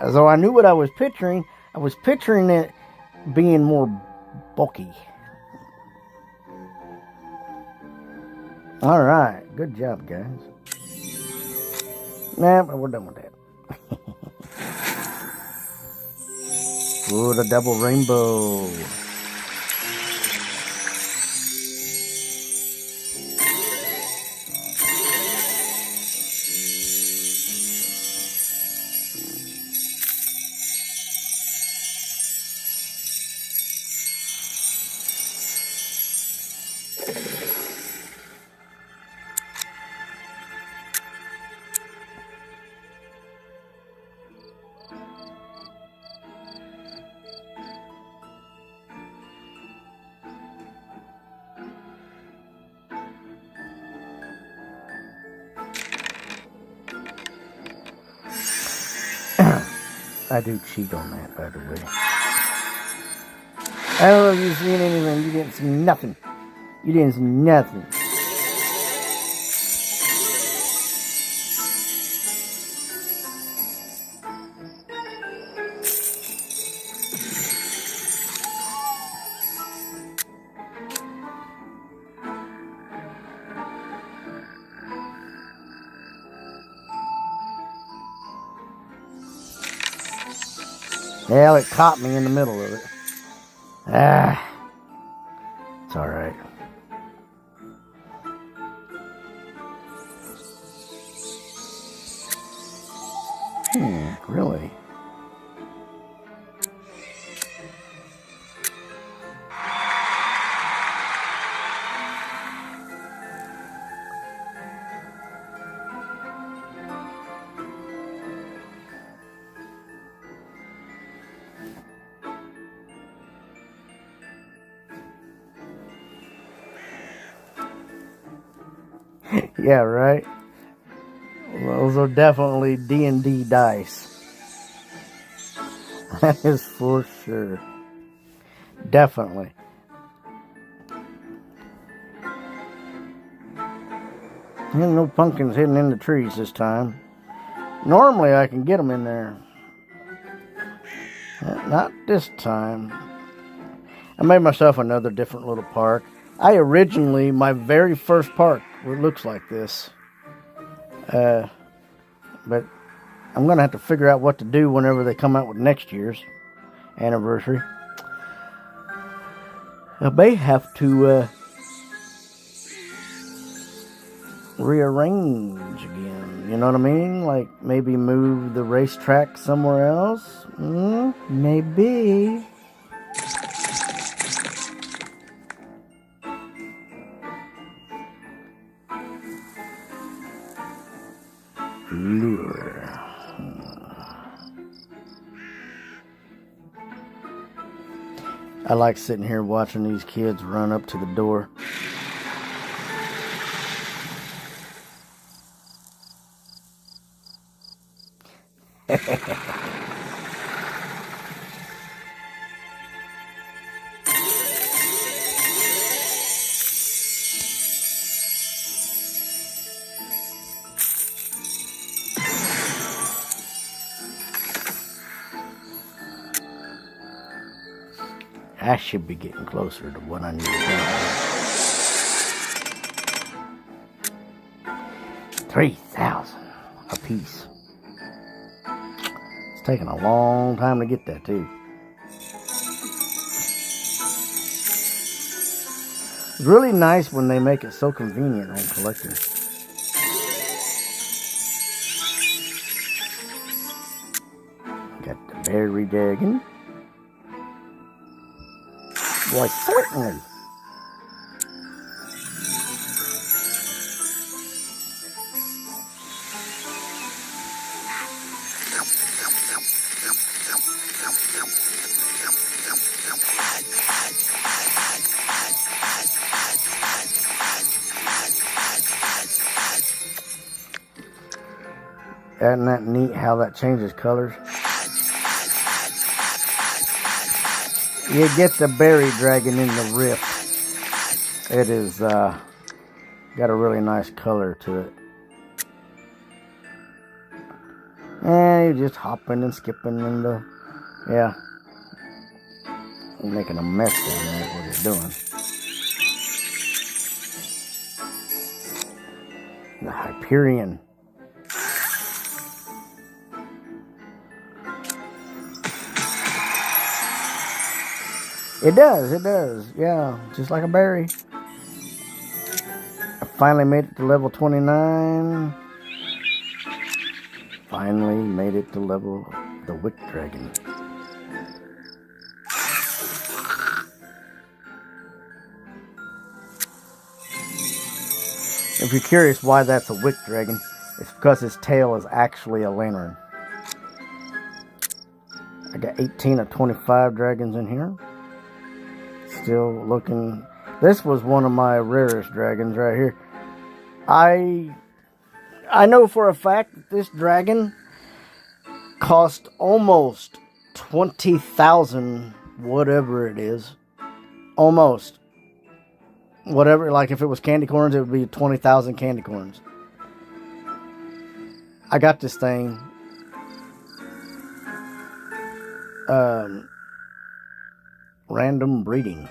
A: As though I knew what I was picturing. I was picturing it being more bulky. All right. Good job, guys. Nah, but we're done with that. Ooh, the double rainbow. I do cheat on that, by the way. I don't know if you've seen anything. You didn't see nothing. You didn't see nothing. Well, it caught me in the middle of it. It's alright. Really? Yeah, right? Those are definitely D&D dice. That is for sure. Definitely. There's no pumpkins hidden in the trees this time. Normally I can get them in there. Not this time. I made myself another different little park. My very first park looks like this. But I'm going to have to figure out what to do whenever they come out with next year's anniversary. I may have to rearrange again. You know what I mean? Like maybe move the racetrack somewhere else. Maybe. Lure. I like sitting here watching these kids run up to the door. I should be getting closer to what I need to do. 3,000 a piece. It's taking a long time to get that too. It's really nice when they make it so convenient on collecting. Got the berry dragon. Why, certainly. Isn't that neat how that changes colors? You get the berry dragon in the rift. It is got a really nice color to it. And you're just hopping and skipping in the, yeah. You're making a mess down there, what you're doing. The Hyperion. It does, yeah, just like a berry. I finally made it to level 29. Finally made it to level the Wick Dragon. If you're curious why that's a Wick Dragon, it's because his tail is actually a lantern. I got 18 of 25 dragons in here. Still looking. This was one of my rarest dragons right here. I know for a fact that this dragon cost almost 20,000, whatever it is. Almost. Whatever, like if it was candy corns, it would be 20,000 candy corns. I got this thing. Random breeding.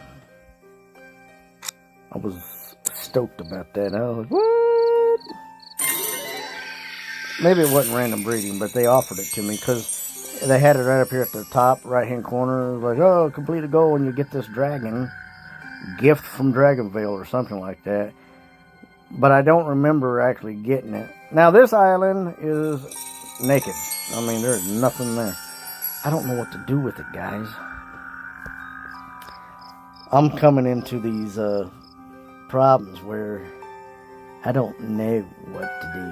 A: I was stoked about that. I was, what? Maybe it wasn't random breeding, but they offered it to me because they had it right up here at the top right hand corner. It was like, oh, complete a goal and you get this dragon. Gift from DragonVale or something like that. But I don't remember actually getting it. Now this island is naked. I mean, there's nothing there. I don't know what to do with it, guys. I'm coming into these problems where I don't know what to do.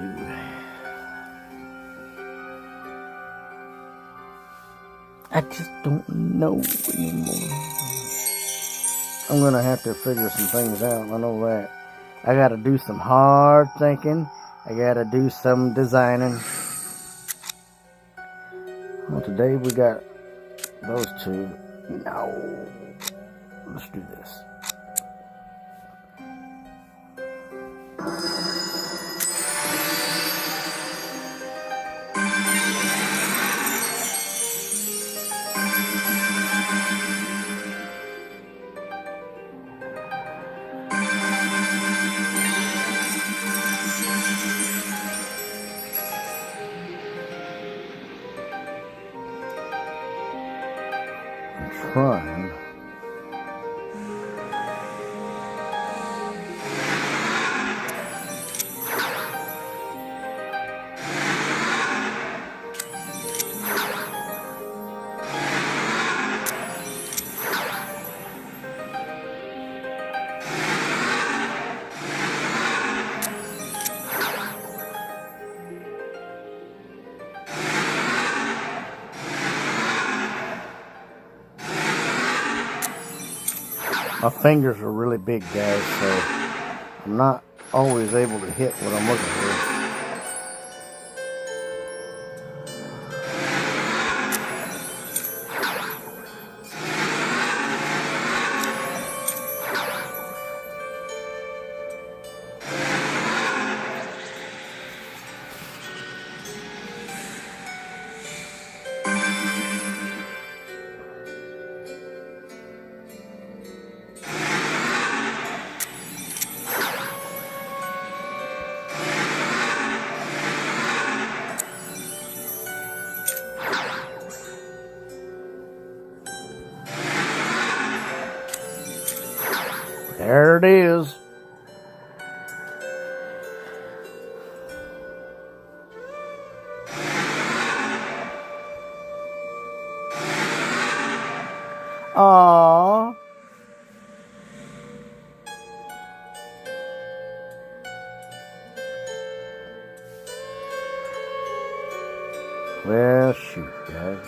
A: I just don't know anymore. I'm going to have to figure some things out. I know that. I got to do some hard thinking. I got to do some designing. Well, today we got those two. No. Let's do this. Trying. My fingers are really big, guys, so I'm not always able to hit what I'm looking for. There it is. Aww. Well, shoot, guys.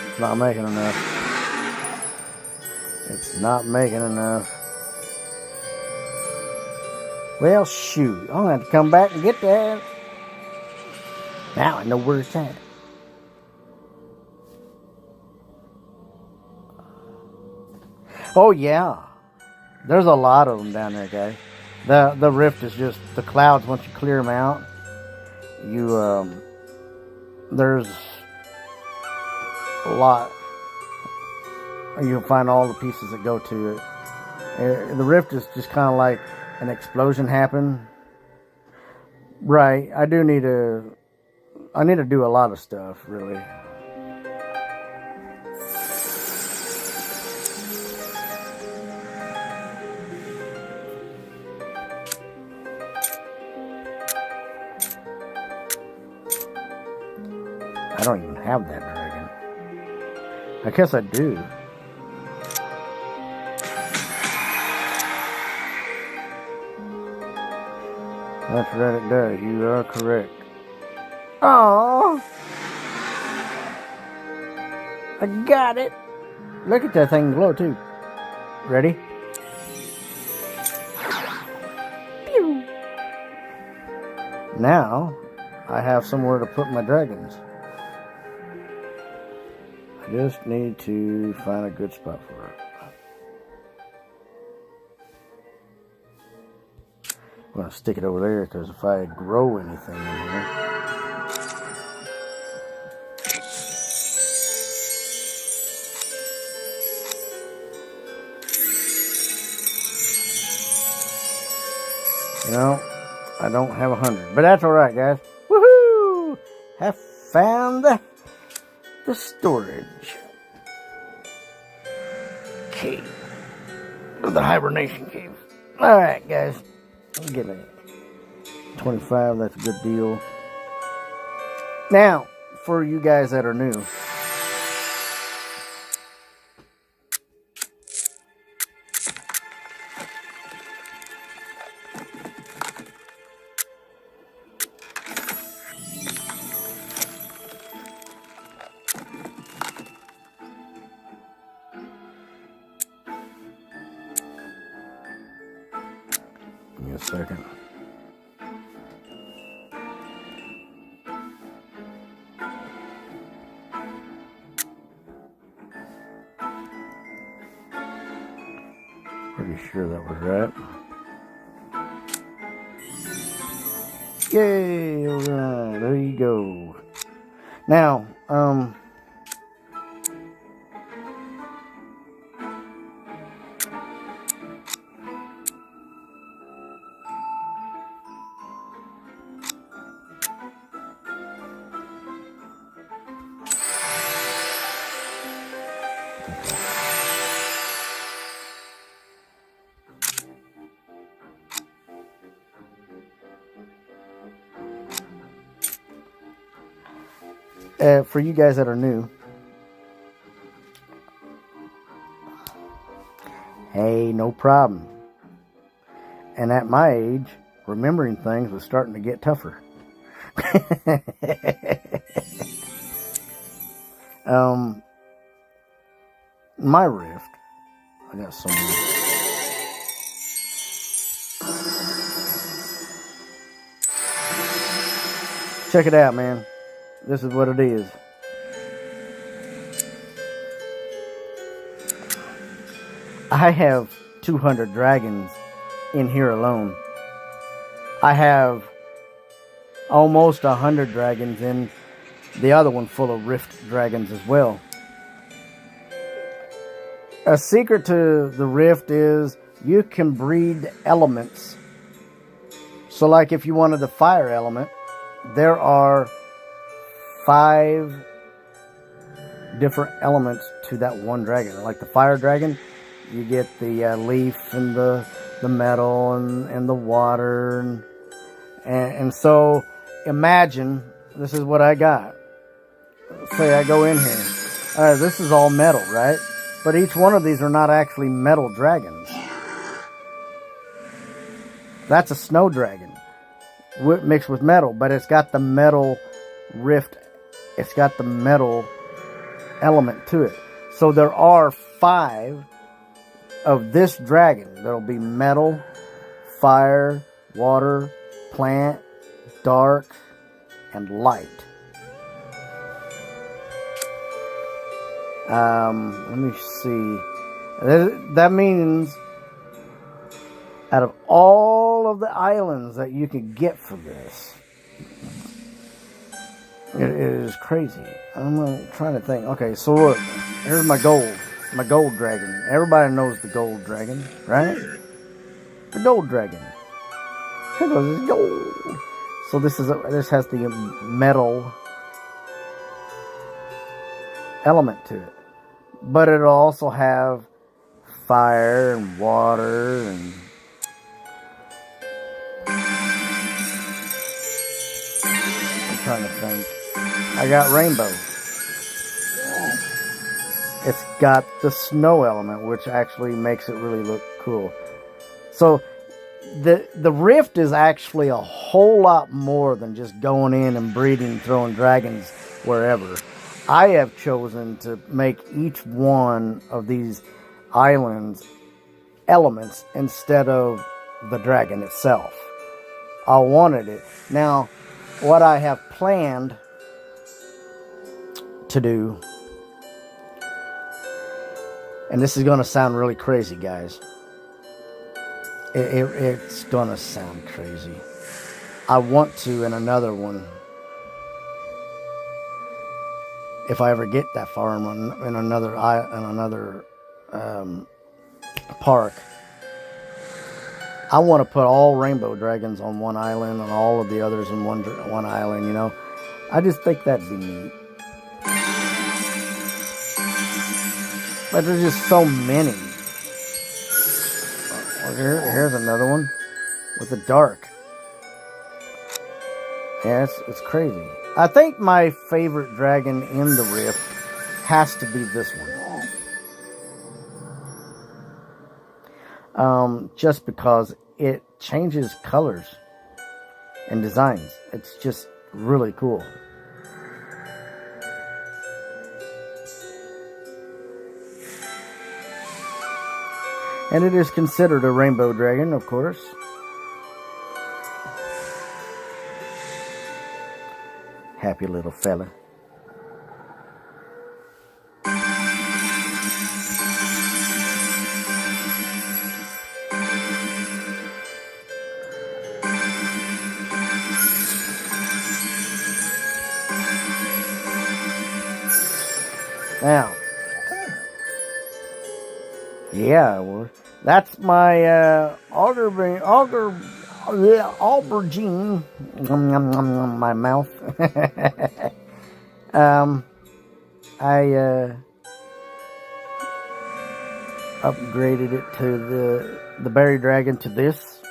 A: It's not making enough. It's not making enough. Well, shoot. I'm going to have to come back and get that. Now I know where it's at. Oh, yeah. There's a lot of them down there, guys. The rift is just the clouds. Once you clear them out, there's a lot. You'll find all the pieces that go to it. The rift is just kind of like an explosion happened. Right. I need to do a lot of stuff, really. I don't even have that dragon. I guess I do. That's right, it does. You are correct. Oh, I got it. Look at that thing glow too. Ready? Pew. Now I have somewhere to put my dragons. I just need to find a good spot for it. I'm going to stick it over there because if I grow anything in here. You know, I don't have 100, but that's all right, guys. Woohoo! Have found the storage cave, or the hibernation cave. All right, guys. Get me 25. That's a good deal. Now, for you guys that are new, give me a second. pretty sure that was right. Yay! Alright, there you go. Now, for you guys that are new, hey, no problem. And at my age, remembering things was starting to get tougher. My rift, I got so many. Check it out, man. This is what it is. I have 200 dragons in here alone. I have almost 100 dragons in the other one full of rift dragons as well. A secret to the rift is you can breed elements. So like if you wanted the fire element, there are 5 different elements to that one dragon. Like the fire dragon, you get the leaf and the metal and the water. And so imagine, this is what I got. Say I go in here. This is all metal, right? But each one of these are not actually metal dragons. That's a snow dragon mixed with metal, but it's got the metal rift. It's got the metal element to it. So there are 5 of this dragon. There'll be metal, fire, water, plant, dark, and light. Let me see. That means out of all of the islands that you can get for this, it is crazy. I'm trying to think. Okay, so look, here's my gold dragon. Everybody knows the gold dragon, right? The gold dragon. Here goes this gold. So this has the metal element to it, but it'll also have fire and water and I'm trying to think. I got rainbow. It's got the snow element, which actually makes it really look cool. So the rift is actually a whole lot more than just going in and breeding, throwing dragons wherever. I have chosen to make each one of these islands elements instead of the dragon itself. I wanted it. Now, what I have planned to do, and this is going to sound really crazy, guys. It's going to sound crazy. I want to, in another one, if I ever get that far in another park, I want to put all rainbow dragons on one island and all of the others in one island, you know. I just think that'd be neat. But there's just so many. Here's another one with the dark. Yeah, it's crazy. I think my favorite dragon in the rift has to be this one. Just because it changes colors and designs. It's just really cool. And it is considered a rainbow dragon, of course. Happy little fella. Now, yeah, well, that's my aubergine. My mouth. I upgraded it to the berry dragon to this.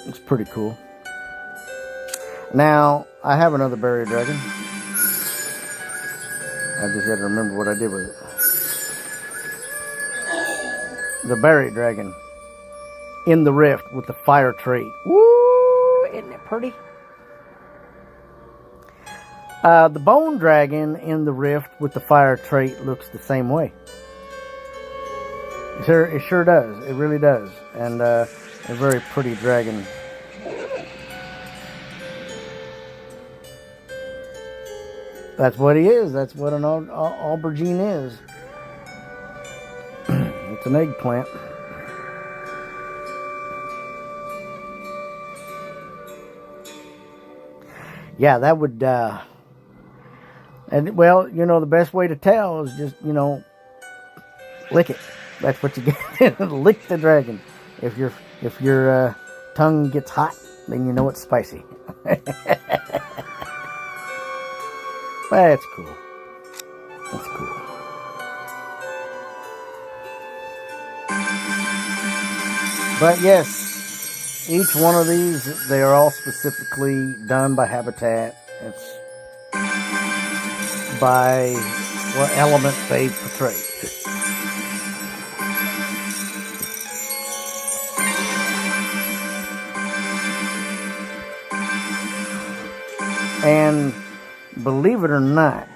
A: It's pretty cool. Now, I have another berry dragon. I just got to remember what I did with it. The berry dragon in the rift with the fire trait. Woo! Isn't it pretty? The bone dragon in the rift with the fire trait looks the same way. It sure does. It really does. And a very pretty dragon. That's what he is. That's what an aubergine is. It's an eggplant. Yeah, that would... and, well, you know, the best way to tell is just, you know, lick it. That's what you get. Lick the dragon. If your tongue gets hot, then you know it's spicy. That's cool. That's cool. But yes, each one of these, they are all specifically done by Habitat. It's by what element they portray. And believe it or not,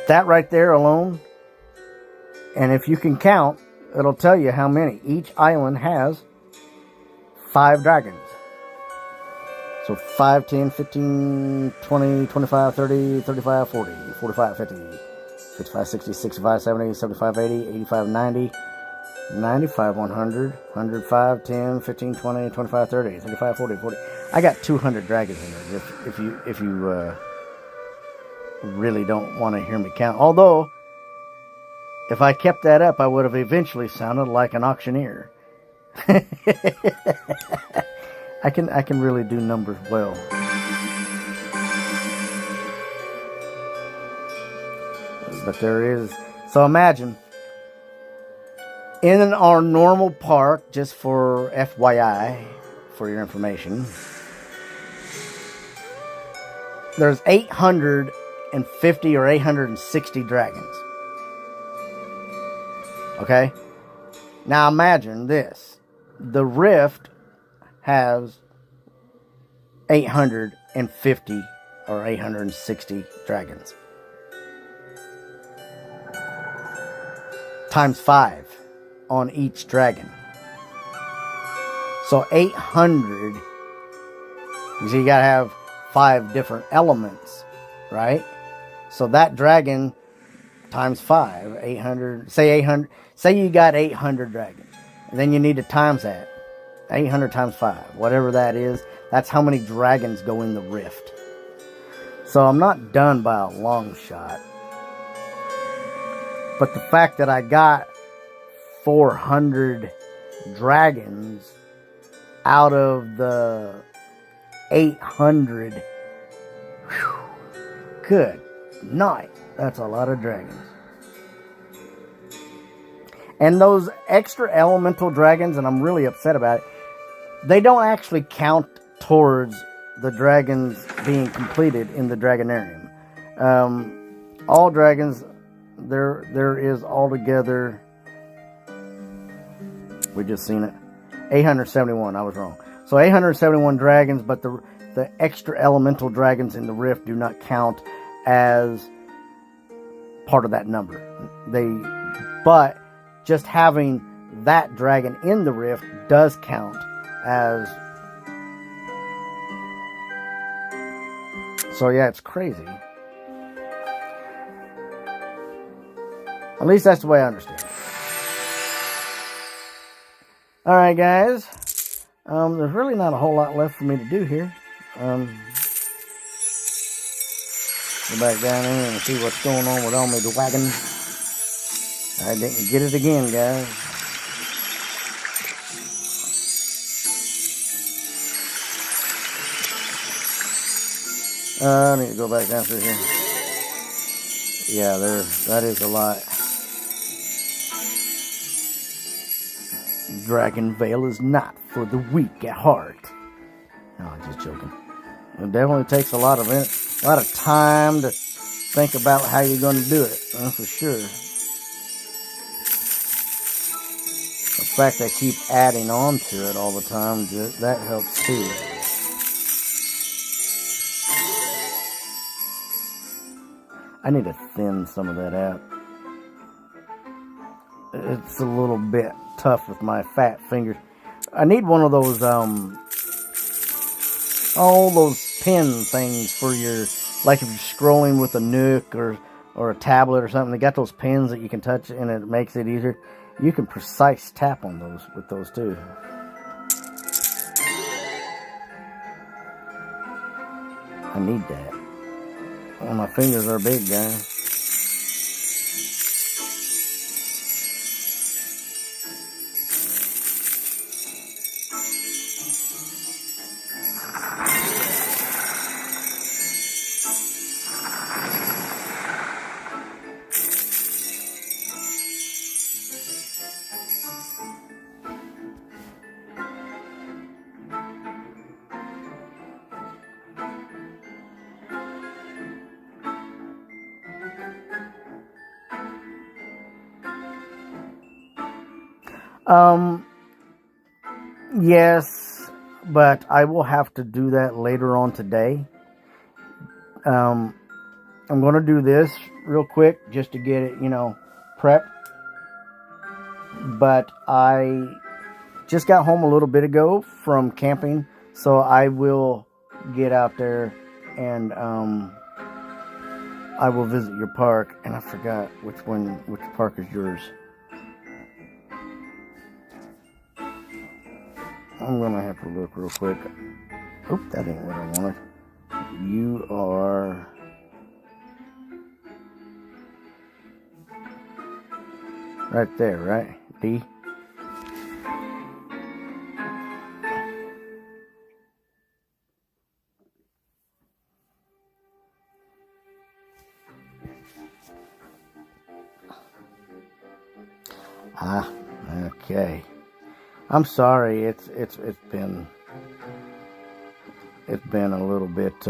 A: that right there alone, and if you can count, it'll tell you how many. Each island has 5 dragons. So 5, 10, 15, 20, 25, 30, 35, 40, 45, 50, 55, 60, 65, 70, 75, 80, 85, 90, 95, 100, 105, 10, 15, 20, 25, 30, 35, 40, 40. I got 200 dragons in there if you really don't want to hear me count. Although, if I kept that up, I would have eventually sounded like an auctioneer. I can really do numbers well. But there is... So imagine, in our normal park, just for FYI, for your information, there's 850 or 860 dragons. Okay? Now imagine this. The rift has 850 or 860 dragons. Times 5 on each dragon. So 800. You see, you gotta have 5 different elements, right? So that dragon times 5, 800. Say 800. Say you got 800 dragons, and then you need to times that. 800 times 5, whatever that is. That's how many dragons go in the rift. So I'm not done by a long shot. But the fact that I got 400 dragons out of the 800, whew, good night. That's a lot of dragons. And those extra elemental dragons, and I'm really upset about it, they don't actually count towards the dragons being completed in the Dragonarium. All dragons, there is altogether, we just seen it, 871, I was wrong. So 871 dragons, but the extra elemental dragons in the rift do not count as part of that number. But just having that dragon in the rift does count as... So yeah, it's crazy. At least that's the way I understand it. Alright guys, there's really not a whole lot left for me to do here. Go back down in and see what's going on with all my wagon. I didn't get it again, guys. I need to go back down through here. Yeah, that is a lot. DragonVale is not for the weak at heart. No, I'm just joking. It definitely takes a lot of time to think about how you're going to do it. That's for sure. The fact I keep adding on to it all the time, that helps too. I need to thin some of that out. It's a little bit tough with my fat fingers. I need one of those, all those pen things for your, like if you're scrolling with a Nook or a tablet or something. They got those pens that you can touch and it makes it easier. You can precise tap on those with those too. I need that. Well, my fingers are big, guys. Yes, but I will have to do that later on today. I'm going to do this real quick just to get it, prepped. But I just got home a little bit ago from camping, so I will get out there and I will visit your park. And I forgot which park is yours. I'm gonna have to look real quick. Oop, that ain't what I wanted. You are right there, right? D. Okay. I'm sorry. It's been a little bit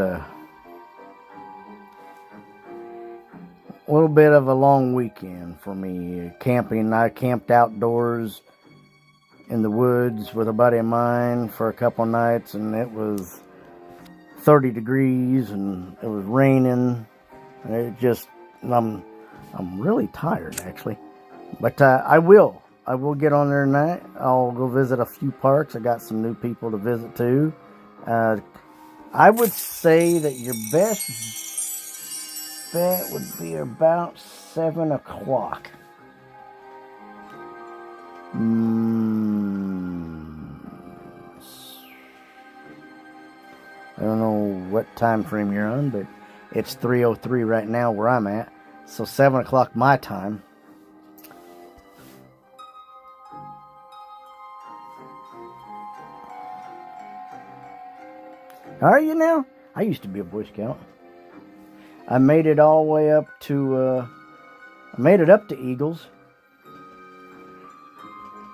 A: of a long weekend for me camping. I camped outdoors in the woods with a buddy of mine for a couple nights, and it was 30 degrees and it was raining. I'm really tired actually, but I will get on there tonight. I'll go visit a few parks. I got some new people to visit too. I would say that your best bet would be about 7 o'clock. I don't know what time frame you're on, but it's 3:03 right now where I'm at. So 7 o'clock my time. Are you now? I used to be a Boy Scout. I made it all the way up to, I made it up to Eagles.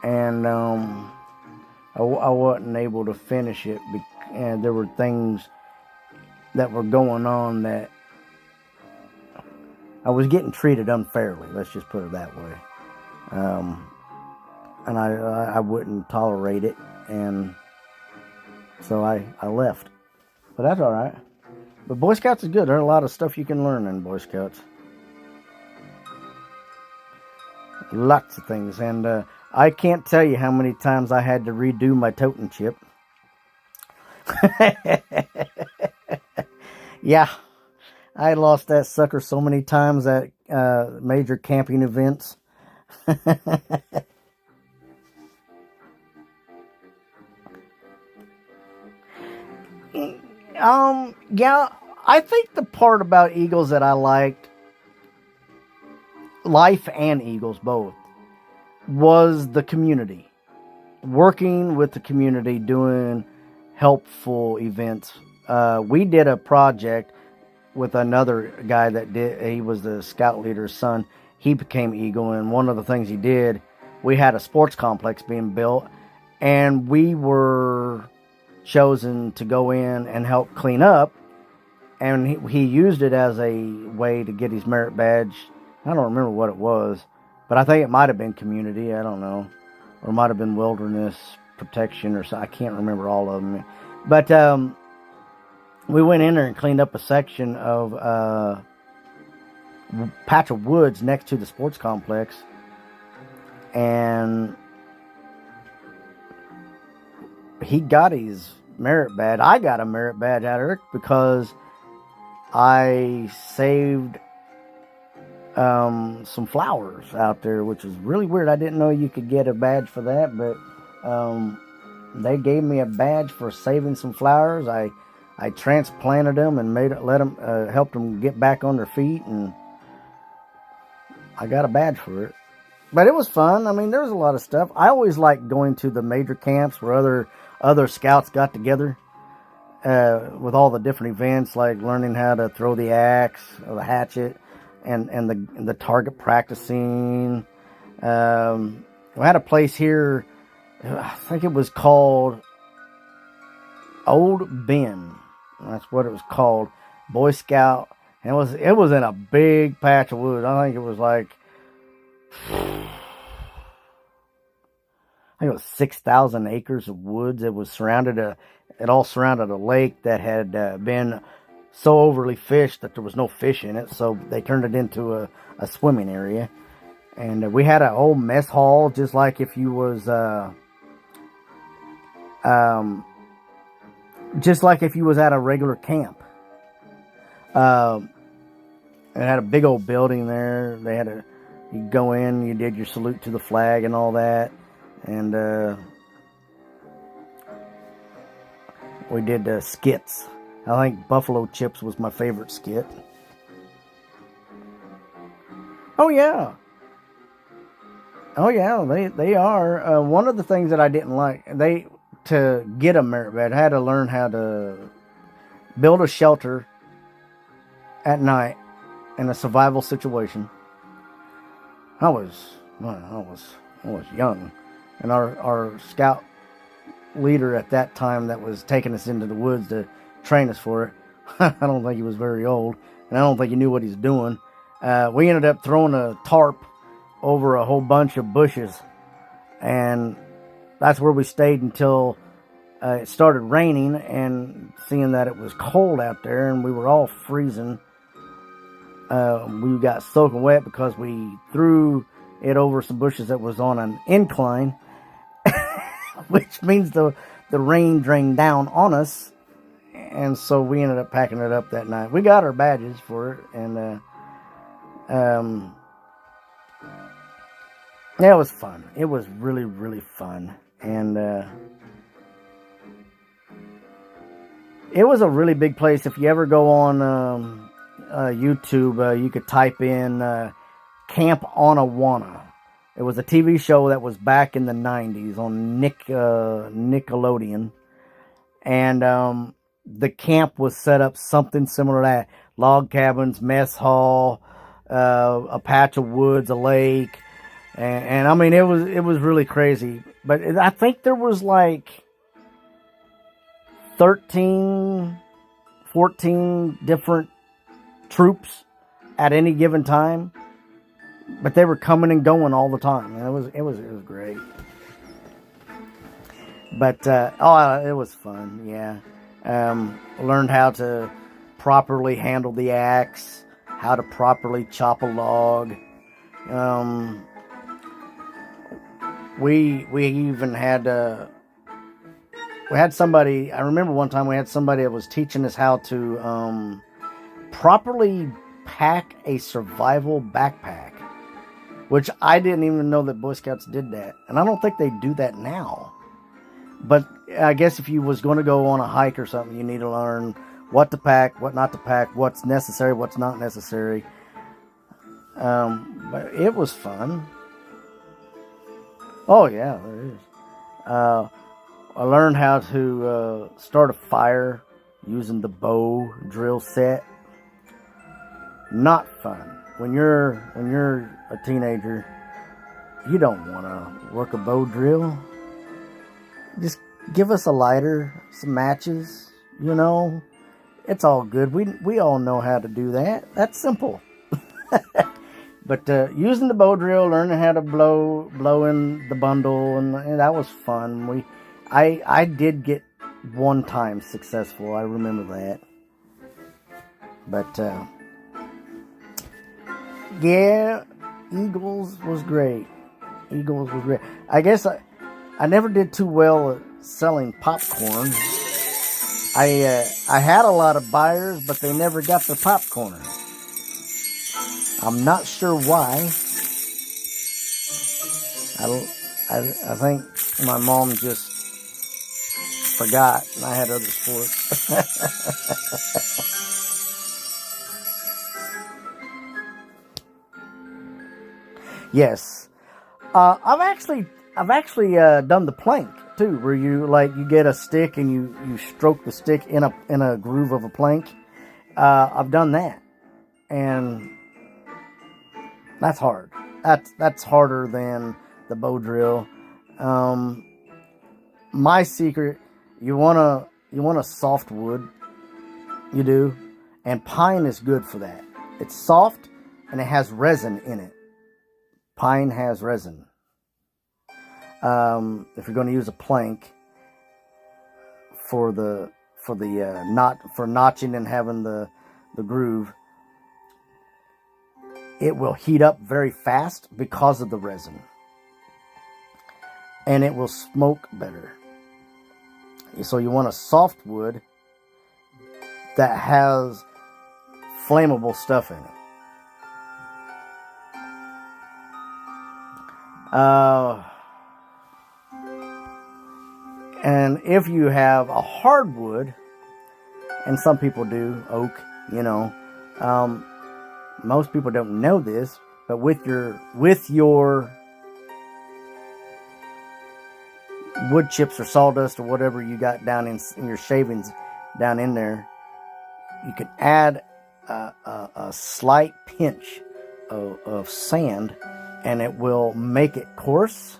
A: And I wasn't able to finish it. And there were things that were going on that I was getting treated unfairly. Let's just put it that way. And I wouldn't tolerate it. And so I left. But that's all right. But Boy Scouts is good. There's a lot of stuff you can learn in Boy Scouts. Lots of things. And I can't tell you how many times I had to redo my totem chip. Yeah. I lost that sucker so many times at major camping events. Yeah, I think the part about Eagles that I liked, Life and Eagles both, was the community. Working with the community, doing helpful events. We did a project with another guy he was the scout leader's son. He became Eagle, and one of the things he did, we had a sports complex being built, and we were chosen to go in and help clean up, and he used it as a way to get his merit badge. I don't remember what it was, but I think it might have been community, I don't know, or it might have been wilderness protection or something. I can't remember all of them, but we went in there and cleaned up a section of patch of woods next to the sports complex, and he got his merit badge. I got a merit badge out of it because I saved some flowers out there, which is really weird. I didn't know you could get a badge for that, but they gave me a badge for saving some flowers. I transplanted them and helped them get back on their feet, and I got a badge for it. But it was fun. I mean, there was a lot of stuff. I always liked going to the major camps where other scouts got together with all the different events, like learning how to throw the axe or the hatchet, and the target practicing. We had a place here, I think it was called Old Ben. That's what it was called, Boy Scout. And it was in a big patch of woods. I think it was like, 6,000 acres of woods. It was it all surrounded a lake that had been so overly fished that there was no fish in it. So they turned it into a swimming area. And we had an old mess hall, just like if you was, at a regular camp. It had a big old building there. You go in, you did your salute to the flag and all that. And we did skits. I think Buffalo Chips was my favorite skit. Oh yeah, they are. One of the things that I didn't like, to get a merit badge, I had to learn how to build a shelter at night in a survival situation. I was young, and our scout leader at that time that was taking us into the woods to train us for it, I don't think he was very old, and I don't think he knew what he was doing. We ended up throwing a tarp over a whole bunch of bushes, and that's where we stayed until it started raining, and seeing that it was cold out there and we were all freezing, we got soaking wet because we threw it over some bushes that was on an incline, which means the rain drained down on us, and so we ended up packing it up that night. We got our badges for it, and yeah, it was fun. It was really, really fun, and it was a really big place. If you ever go on YouTube, you could type in Camp Onawana. It was a TV show that was back in the 90s on Nickelodeon. And the camp was set up something similar to that. Log cabins, mess hall, a patch of woods, a lake. And I mean, it was really crazy. But I think there was like 13, 14 different troops at any given time, but they were coming and going all the time. And it was great. But it was fun. Yeah, learned how to properly handle the axe, how to properly chop a log. We even had we had somebody. I remember one time we had somebody that was teaching us how to properly pack a survival backpack, which I didn't even know that Boy Scouts did that, and I don't think they do that now. But I guess if you was going to go on a hike or something, you need to learn what to pack, what not to pack, what's necessary, what's not necessary. But it was fun. Oh yeah, there is. I learned how to start a fire using the bow drill set. Not fun. When you're a teenager, you don't want to work a bow drill. Just give us a lighter, some matches, you know. It's all good. We all know how to do that. That's simple. But using the bow drill, learning how to blow in the bundle, and that was fun. I did get one time successful. I remember that. But yeah, Eagles was great. I guess I never did too well at selling popcorn. I had a lot of buyers, but they never got the popcorn. I'm not sure why. I think my mom just forgot, and I had other sports. Yes, I've actually done the plank too, where you get a stick and you stroke the stick in a groove of a plank. I've done that, and that's hard. That's harder than the bow drill. My secret, you want a soft wood, you do, and pine is good for that. It's soft and it has resin in it. Pine has resin. If you're going to use a plank for notching and having the groove, it will heat up very fast because of the resin, and it will smoke better. So you want a soft wood that has flammable stuff in it. And if you have a hardwood, and some people do, oak, most people don't know this, but with your wood chips or sawdust or whatever you got down in your shavings down in there, you can add a slight pinch of sand, and it will make it coarse,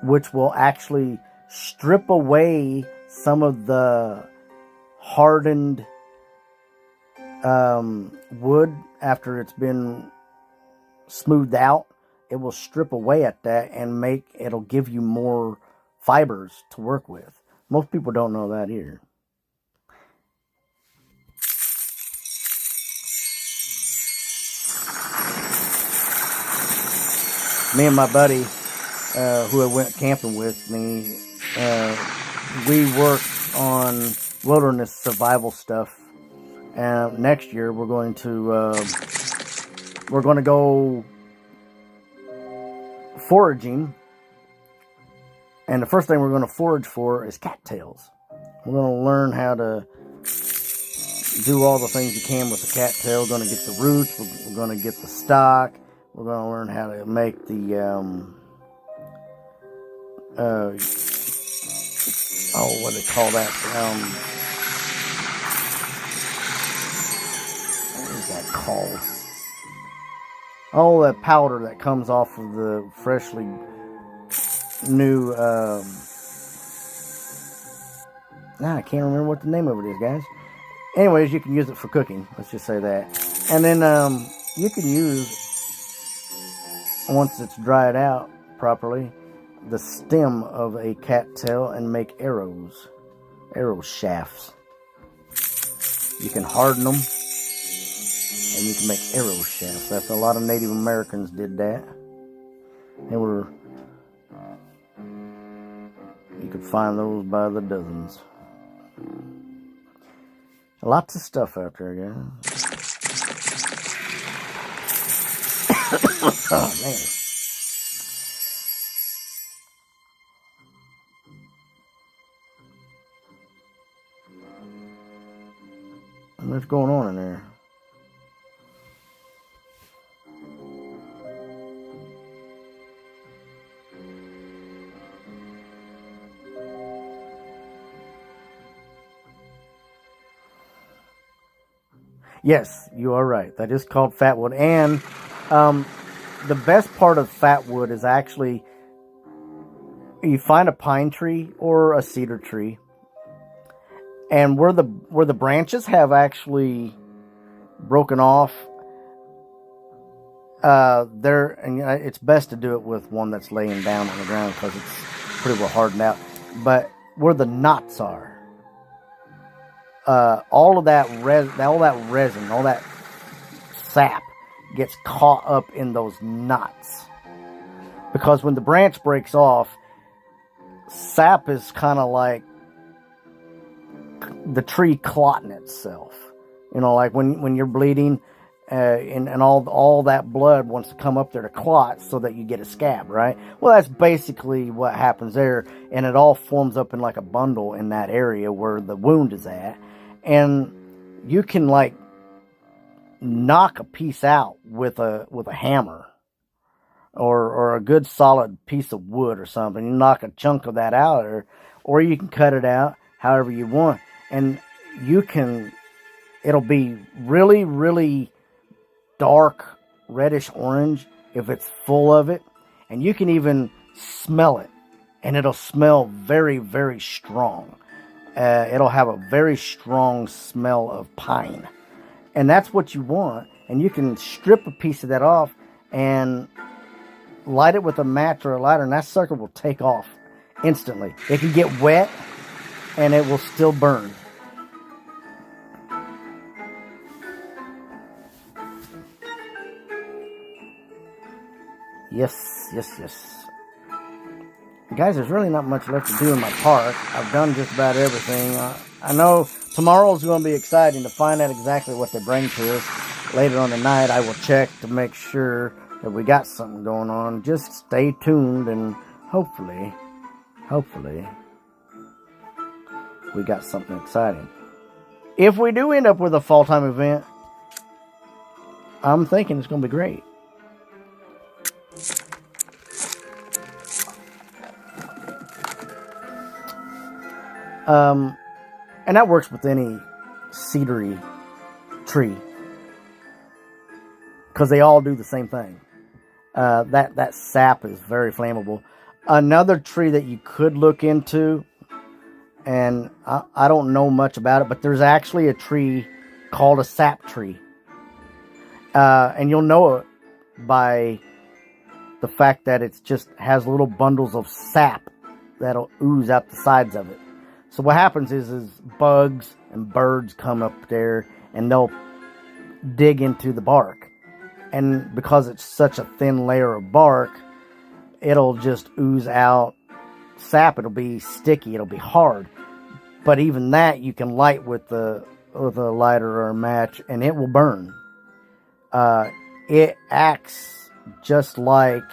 A: which will actually strip away some of the hardened wood after it's been smoothed out. It will strip away at that and it'll give you more fibers to work with. Most people don't know that either. Me and my buddy, who I went camping with me, we worked on wilderness survival stuff. And next year we're going to go foraging, and the first thing we're going to forage for is cattails. We're going to learn how to do all the things you can with the cattail. We're going to get the roots. We're going to get the stock. We're going to learn how to make the what do they call that? What is that called? Oh, that powder that comes off of the freshly new, I can't remember what the name of it is, guys. Anyways, you can use it for cooking. Let's just say that. And then, you can use, once it's dried out properly, the stem of a cattail and make arrow shafts. You can harden them, and you can make arrow shafts. That's a lot of Native Americans did that. You could find those by the dozens. Lots of stuff out there, guys. Oh, man. What's going on in there? Yes, you are right. That is called fatwood. And the best part of fatwood is actually you find a pine tree or a cedar tree, and where the branches have actually broken off, it's best to do it with one that's laying down on the ground because it's pretty well hardened out. But where the knots are, all that resin, all that sap gets caught up in those knots. Because when the branch breaks off, sap is kind of like the tree clotting itself. You know, like when you're bleeding, and all that blood wants to come up there to clot so that you get a scab, right? Well, that's basically what happens there, and it all forms up in like a bundle in that area where the wound is at, and you can like knock a piece out with a hammer or a good solid piece of wood or something. You knock a chunk of that out, or you can cut it out however you want, and it'll be really, really dark reddish orange if it's full of it, and you can even smell it, and it'll smell very, very strong. It'll have a very strong smell of pine, and that's what you want. And you can strip a piece of that off and light it with a match or a lighter, and that sucker will take off instantly. It can get wet and it will still burn. Yes. Guys, there's really not much left to do in my park. I've done just about everything. I know tomorrow's going to be exciting to find out exactly what they bring to us. Later on the night, I will check to make sure that we got something going on. Just stay tuned, and hopefully, we got something exciting. If we do end up with a fall time event, I'm thinking it's going to be great. And that works with any cedary tree, because they all do the same thing. That sap is very flammable. Another tree that you could look into, and I don't know much about it, but there's actually a tree called a sap tree. And you'll know it by the fact that it just has little bundles of sap that'll ooze out the sides of it. So what happens is bugs and birds come up there and they'll dig into the bark. And because it's such a thin layer of bark, it'll just ooze out sap. It'll be sticky. It'll be hard. But even that you can light with a lighter or a match, and it will burn. It acts just like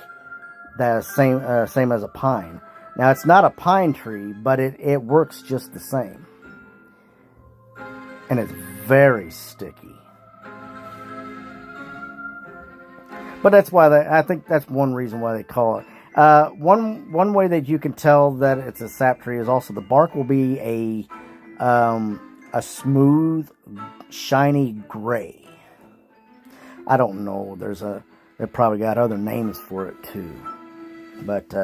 A: the same as a pine. Now, it's not a pine tree, but it works just the same. And it's very sticky. But that's why I think that's one reason why they call it. One way that you can tell that it's a sap tree is also the bark will be a smooth, shiny gray. I don't know. They probably got other names for it too. But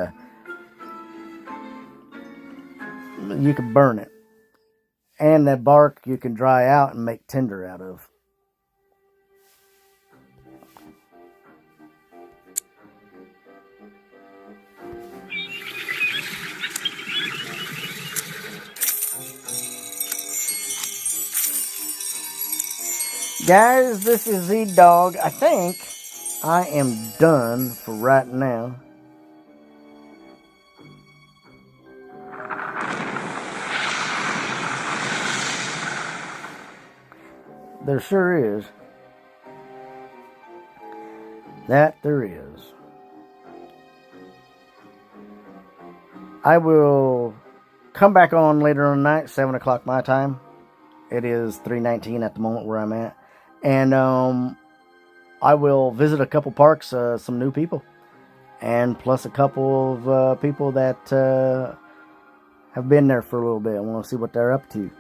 A: you can burn it. And that bark you can dry out and make tinder out of. Guys, this is Z-Dog. I think I am done for right now. There sure is. That there is. I will come back on later on tonight, 7 o'clock my time. It is 3:19 at the moment where I'm at. And I will visit a couple parks, some new people, and plus a couple of people that have been there for a little bit. I want to see what they're up to.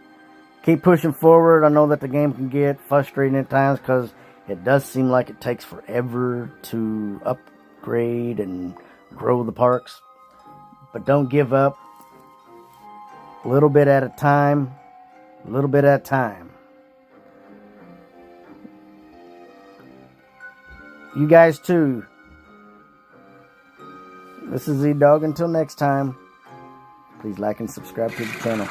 A: Keep pushing forward. I know that the game can get frustrating at times because it does seem like it takes forever to upgrade and grow the parks. But don't give up. A little bit at a time. A little bit at a time. You guys too. This is Z-Dog. Until next time, please like and subscribe to the channel.